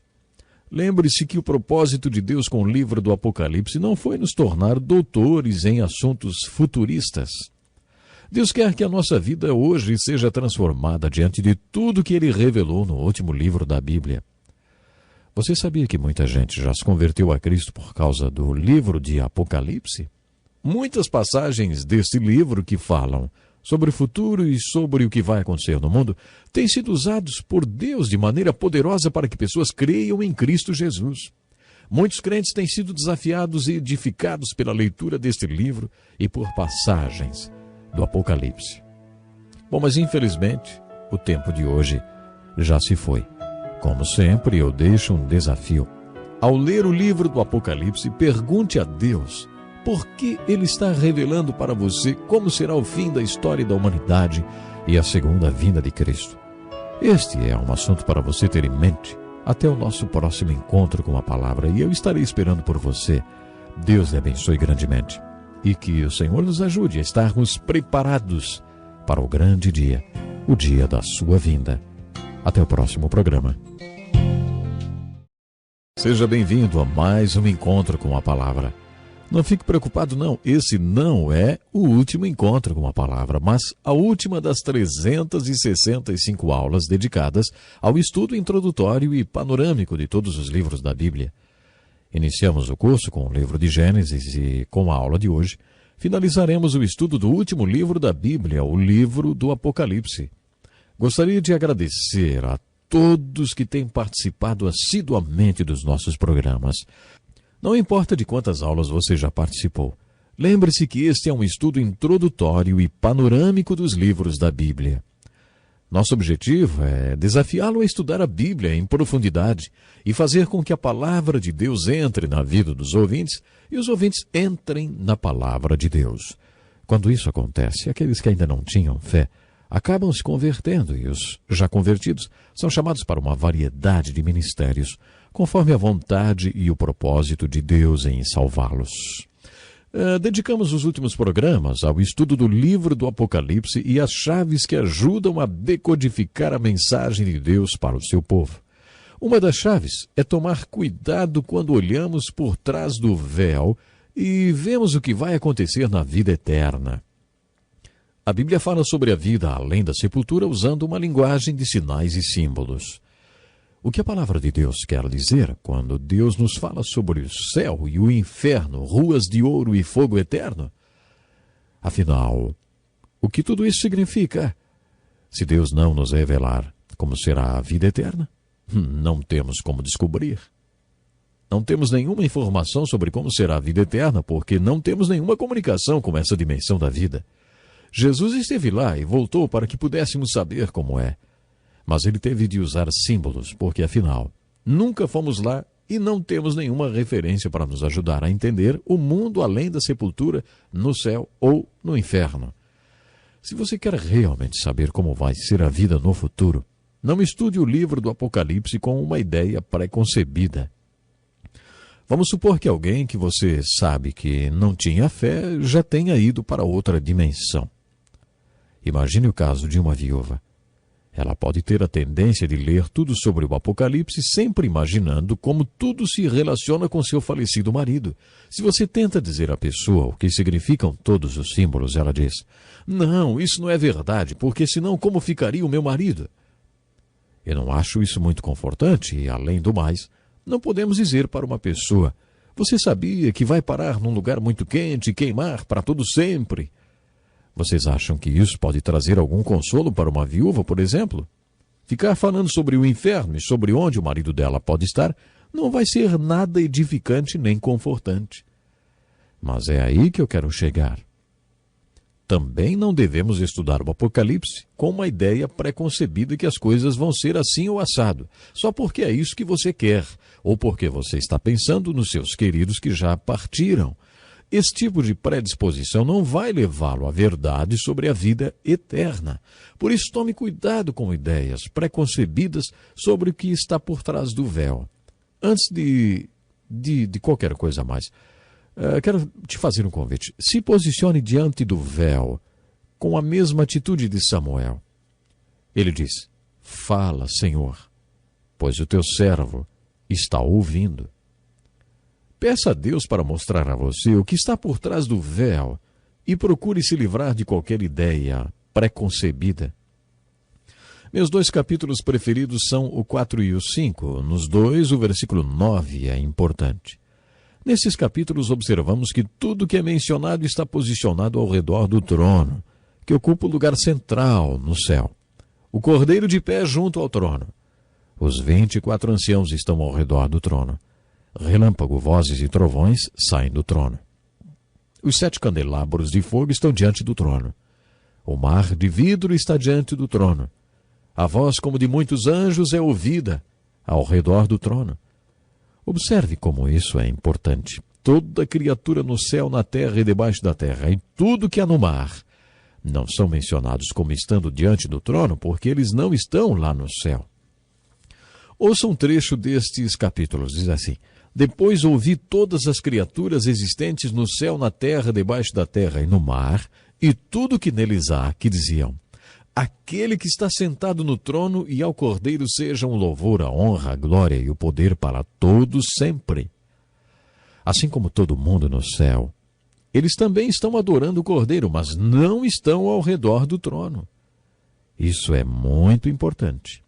Lembre-se que o propósito de Deus com o livro do Apocalipse não foi nos tornar doutores em assuntos futuristas. Deus quer que a nossa vida hoje seja transformada diante de tudo que Ele revelou no último livro da Bíblia. Você sabia que muita gente já se converteu a Cristo por causa do livro de Apocalipse? Muitas passagens deste livro que falam sobre o futuro e sobre o que vai acontecer no mundo têm sido usados por Deus de maneira poderosa para que pessoas creiam em Cristo Jesus. Muitos crentes têm sido desafiados e edificados pela leitura deste livro e por passagens do Apocalipse. Bom, mas infelizmente, o tempo de hoje já se foi. Como sempre, eu deixo um desafio. Ao ler o livro do Apocalipse, pergunte a Deus por que Ele está revelando para você como será o fim da história da humanidade e a segunda vinda de Cristo. Este é um assunto para você ter em mente até o nosso próximo encontro com a palavra, e eu estarei esperando por você. Deus lhe abençoe grandemente e que o Senhor nos ajude a estarmos preparados para o grande dia, o dia da sua vinda. Até o próximo programa. Seja bem-vindo a mais um encontro com a palavra. Não fique preocupado não, esse não é o último encontro com a palavra, mas a última das 365 aulas dedicadas ao estudo introdutório e panorâmico de todos os livros da Bíblia. Iniciamos o curso com o livro de Gênesis e, com a aula de hoje, finalizaremos o estudo do último livro da Bíblia, o livro do Apocalipse. Gostaria de agradecer a todos que têm participado assiduamente dos nossos programas. Não importa de quantas aulas você já participou, lembre-se que este é um estudo introdutório e panorâmico dos livros da Bíblia. Nosso objetivo é desafiá-lo a estudar a Bíblia em profundidade e fazer com que a palavra de Deus entre na vida dos ouvintes e os ouvintes entrem na palavra de Deus. Quando isso acontece, aqueles que ainda não tinham fé acabam se convertendo e os já convertidos são chamados para uma variedade de ministérios, conforme a vontade e o propósito de Deus em salvá-los. Dedicamos os últimos programas ao estudo do livro do Apocalipse e às chaves que ajudam a decodificar a mensagem de Deus para o seu povo. Uma das chaves é tomar cuidado quando olhamos por trás do véu e vemos o que vai acontecer na vida eterna. A Bíblia fala sobre a vida além da sepultura usando uma linguagem de sinais e símbolos. O que a palavra de Deus quer dizer quando Deus nos fala sobre o céu e o inferno, ruas de ouro e fogo eterno? Afinal, o que tudo isso significa? Se Deus não nos revelar como será a vida eterna, não temos como descobrir. Não temos nenhuma informação sobre como será a vida eterna, porque não temos nenhuma comunicação com essa dimensão da vida. Jesus esteve lá e voltou para que pudéssemos saber como é. Mas ele teve de usar símbolos, porque afinal, nunca fomos lá e não temos nenhuma referência para nos ajudar a entender o mundo além da sepultura, no céu ou no inferno. Se você quer realmente saber como vai ser a vida no futuro, não estude o livro do Apocalipse com uma ideia pré-concebida. Vamos supor que alguém que você sabe que não tinha fé já tenha ido para outra dimensão. Imagine o caso de uma viúva. Ela pode ter a tendência de ler tudo sobre o Apocalipse, sempre imaginando como tudo se relaciona com seu falecido marido. Se você tenta dizer à pessoa o que significam todos os símbolos, ela diz: "Não, isso não é verdade, porque senão como ficaria o meu marido?" Eu não acho isso muito confortante e, além do mais, não podemos dizer para uma pessoa: "Você sabia que vai parar num lugar muito quente e queimar para todo sempre?" Vocês acham que isso pode trazer algum consolo para uma viúva, por exemplo? Ficar falando sobre o inferno e sobre onde o marido dela pode estar não vai ser nada edificante nem confortante. Mas é aí que eu quero chegar. Também não devemos estudar o Apocalipse com uma ideia pré-concebida que as coisas vão ser assim ou assado, só porque é isso que você quer, ou porque você está pensando nos seus queridos que já partiram. Esse tipo de predisposição não vai levá-lo à verdade sobre a vida eterna. Por isso, tome cuidado com ideias preconcebidas sobre o que está por trás do véu. Antes de qualquer coisa mais, quero te fazer um convite. Se posicione diante do véu com a mesma atitude de Samuel. Ele diz: "Fala, Senhor, pois o teu servo está ouvindo." Peça a Deus para mostrar a você o que está por trás do véu e procure se livrar de qualquer ideia pré-concebida. Meus dois capítulos preferidos são o 4 e o 5. Nos dois, o versículo 9 é importante. Nesses capítulos, observamos que tudo que é mencionado está posicionado ao redor do trono, que ocupa o lugar central no céu. O cordeiro de pé junto ao trono. Os 24 anciãos estão ao redor do trono. Relâmpago, vozes e trovões saem do trono. Os 7 candelabros de fogo estão diante do trono. O mar de vidro está diante do trono. A voz como de muitos anjos é ouvida ao redor do trono. Observe como isso é importante. Toda criatura no céu, na terra e debaixo da terra, e tudo que há no mar, não são mencionados como estando diante do trono, porque eles não estão lá no céu. Ouça um trecho destes capítulos, diz assim: "Depois ouvi todas as criaturas existentes no céu, na terra, debaixo da terra e no mar, e tudo que neles há, que diziam: Aquele que está sentado no trono e ao Cordeiro sejam o louvor, a honra, a glória e o poder para todos sempre." Assim como todo mundo no céu, eles também estão adorando o Cordeiro, mas não estão ao redor do trono. Isso é muito importante.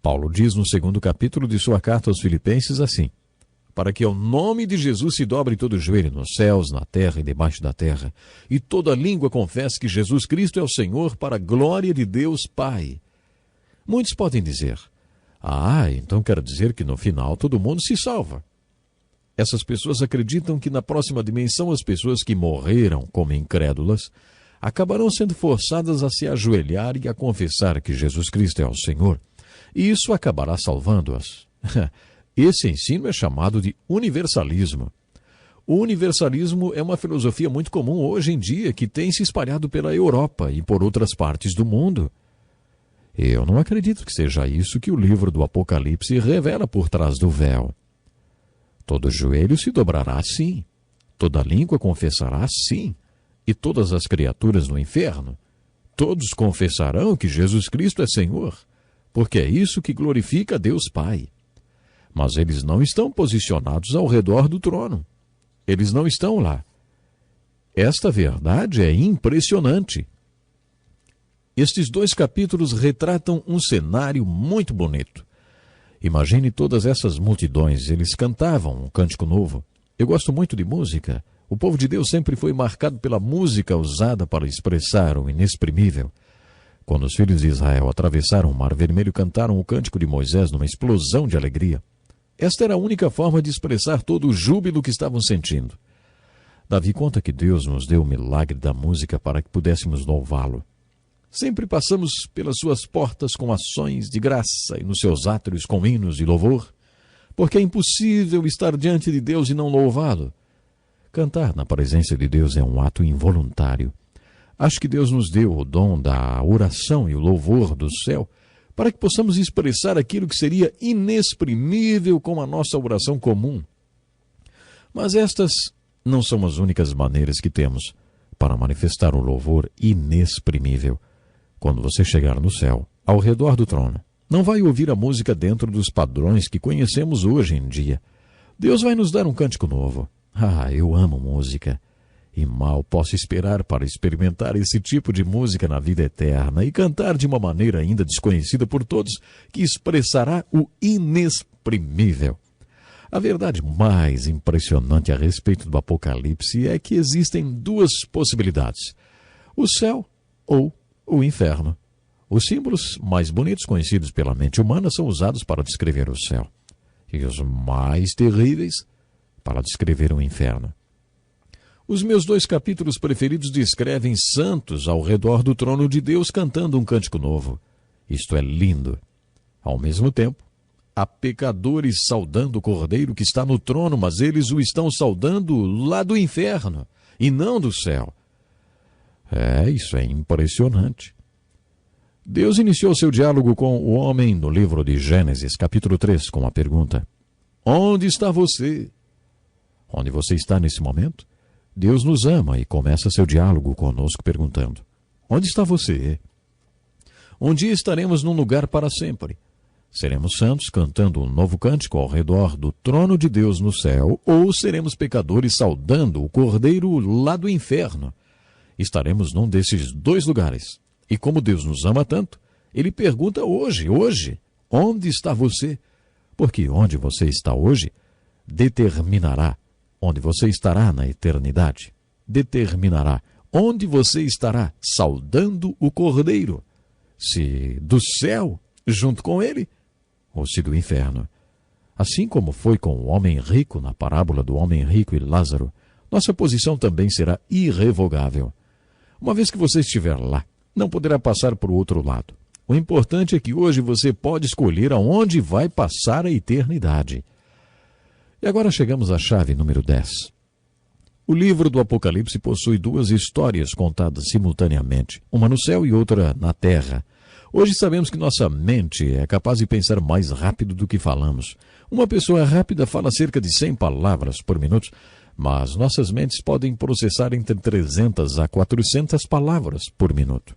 Paulo diz no 2º capítulo de sua carta aos Filipenses assim: para que ao nome de Jesus se dobre todo o joelho nos céus, na terra e debaixo da terra, e toda língua confesse que Jesus Cristo é o Senhor, para a glória de Deus Pai. Muitos podem dizer: então quer dizer que no final todo mundo se salva. Essas pessoas acreditam que na próxima dimensão as pessoas que morreram como incrédulas acabarão sendo forçadas a se ajoelhar e a confessar que Jesus Cristo é o Senhor, e isso acabará salvando-as. Esse ensino é chamado de universalismo. O universalismo é uma filosofia muito comum hoje em dia, que tem se espalhado pela Europa e por outras partes do mundo. Eu não acredito que seja isso que o livro do Apocalipse revela por trás do véu. Todo joelho se dobrará, sim. Toda língua confessará, sim. E todas as criaturas no inferno, todos confessarão que Jesus Cristo é Senhor, porque é isso que glorifica a Deus Pai. Mas eles não estão posicionados ao redor do trono. Eles não estão lá. Esta verdade é impressionante. Estes 2 capítulos retratam um cenário muito bonito. Imagine todas essas multidões, eles cantavam um cântico novo. Eu gosto muito de música. O povo de Deus sempre foi marcado pela música usada para expressar o inexprimível. Quando os filhos de Israel atravessaram o Mar Vermelho, cantaram o cântico de Moisés numa explosão de alegria. Esta era a única forma de expressar todo o júbilo que estavam sentindo. Davi conta que Deus nos deu o milagre da música para que pudéssemos louvá-lo. Sempre passamos pelas suas portas com ações de graça e nos seus átrios com hinos de louvor, porque é impossível estar diante de Deus e não louvá-lo. Cantar na presença de Deus é um ato involuntário. Acho que Deus nos deu o dom da oração e o louvor do céu para que possamos expressar aquilo que seria inexprimível com a nossa oração comum. Mas estas não são as únicas maneiras que temos para manifestar o louvor inexprimível. Quando você chegar no céu, ao redor do trono, não vai ouvir a música dentro dos padrões que conhecemos hoje em dia. Deus vai nos dar um cântico novo. Eu amo música. E mal posso esperar para experimentar esse tipo de música na vida eterna e cantar de uma maneira ainda desconhecida por todos, que expressará o inexprimível. A verdade mais impressionante a respeito do Apocalipse é que existem 2 possibilidades: o céu ou o inferno. Os símbolos mais bonitos conhecidos pela mente humana são usados para descrever o céu, e os mais terríveis para descrever o inferno. Os meus 2 capítulos preferidos descrevem santos ao redor do trono de Deus cantando um cântico novo. Isto é lindo. Ao mesmo tempo, há pecadores saudando o Cordeiro que está no trono, mas eles o estão saudando lá do inferno e não do céu. Isso é impressionante. Deus iniciou seu diálogo com o homem no livro de Gênesis, capítulo 3, com a pergunta: onde está você? Onde você está nesse momento? Deus nos ama e começa seu diálogo conosco perguntando: onde está você? Um dia estaremos num lugar para sempre. Seremos santos cantando um novo cântico ao redor do trono de Deus no céu, ou seremos pecadores saudando o Cordeiro lá do inferno. Estaremos num desses 2 lugares. E como Deus nos ama tanto, Ele pergunta hoje, onde está você? Porque onde você está hoje determinará onde você estará na eternidade. Determinará onde você estará saudando o Cordeiro. Se do céu, junto com ele, ou se do inferno. Assim como foi com o homem rico na parábola do homem rico e Lázaro, nossa posição também será irrevogável. Uma vez que você estiver lá, não poderá passar para o outro lado. O importante é que hoje você pode escolher aonde vai passar a eternidade. E agora chegamos à chave número 10. O livro do Apocalipse possui 2 histórias contadas simultaneamente, uma no céu e outra na terra. Hoje sabemos que nossa mente é capaz de pensar mais rápido do que falamos. Uma pessoa rápida fala cerca de 100 palavras por minuto, mas nossas mentes podem processar entre 300 a 400 palavras por minuto.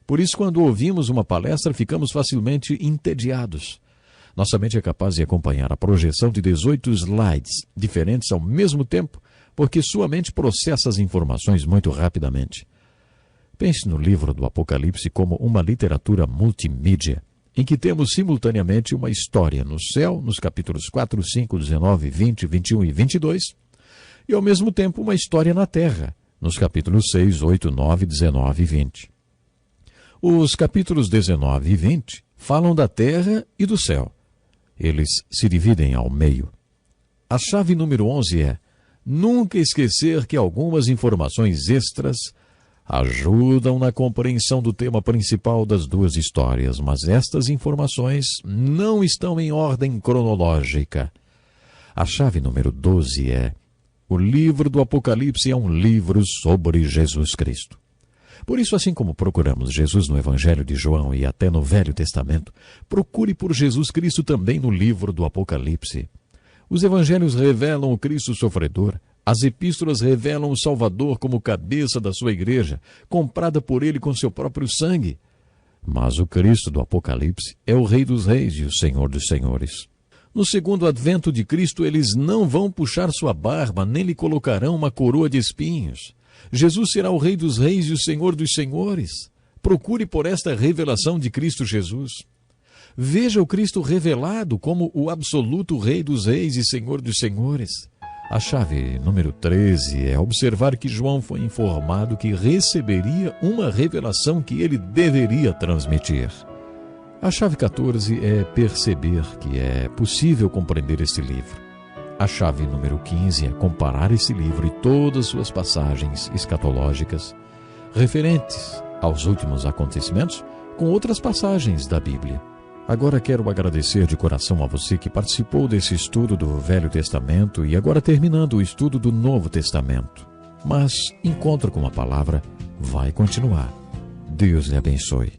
Por isso, quando ouvimos uma palestra, ficamos facilmente entediados. Nossa mente é capaz de acompanhar a projeção de 18 slides diferentes ao mesmo tempo, porque sua mente processa as informações muito rapidamente. Pense no livro do Apocalipse como uma literatura multimídia. em que temos simultaneamente uma história no céu, nos capítulos 4, 5, 19, 20, 21 e 22, e ao mesmo tempo uma história na terra, nos capítulos 6, 8, 9, 19 e 20. Os capítulos 19 e 20 falam da terra e do céu. Eles se dividem ao meio. A chave número 11 é nunca esquecer que algumas informações extras ajudam na compreensão do tema principal das duas histórias, mas estas informações não estão em ordem cronológica. A chave número 12 é o livro do Apocalipse é um livro sobre Jesus Cristo. Por isso, assim como procuramos Jesus no Evangelho de João e até no Velho Testamento, procure por Jesus Cristo também no livro do Apocalipse. Os evangelhos revelam o Cristo sofredor. As epístolas revelam o Salvador como cabeça da sua igreja, comprada por ele com seu próprio sangue. Mas o Cristo do Apocalipse é o Rei dos Reis e o Senhor dos Senhores. No segundo advento de Cristo, eles não vão puxar sua barba, nem lhe colocarão uma coroa de espinhos. Jesus será o Rei dos Reis e o Senhor dos Senhores. Procure por esta revelação de Cristo Jesus. Veja o Cristo revelado como o absoluto Rei dos Reis e Senhor dos Senhores. A chave número 13 é observar que João foi informado que receberia uma revelação que ele deveria transmitir. A chave 14 é perceber que é possível compreender este livro. A chave número 15 é comparar esse livro e todas suas passagens escatológicas referentes aos últimos acontecimentos com outras passagens da Bíblia. Agora quero agradecer de coração a você que participou desse estudo do Velho Testamento e agora terminando o estudo do Novo Testamento. Mas Encontro com a Palavra vai continuar. Deus lhe abençoe.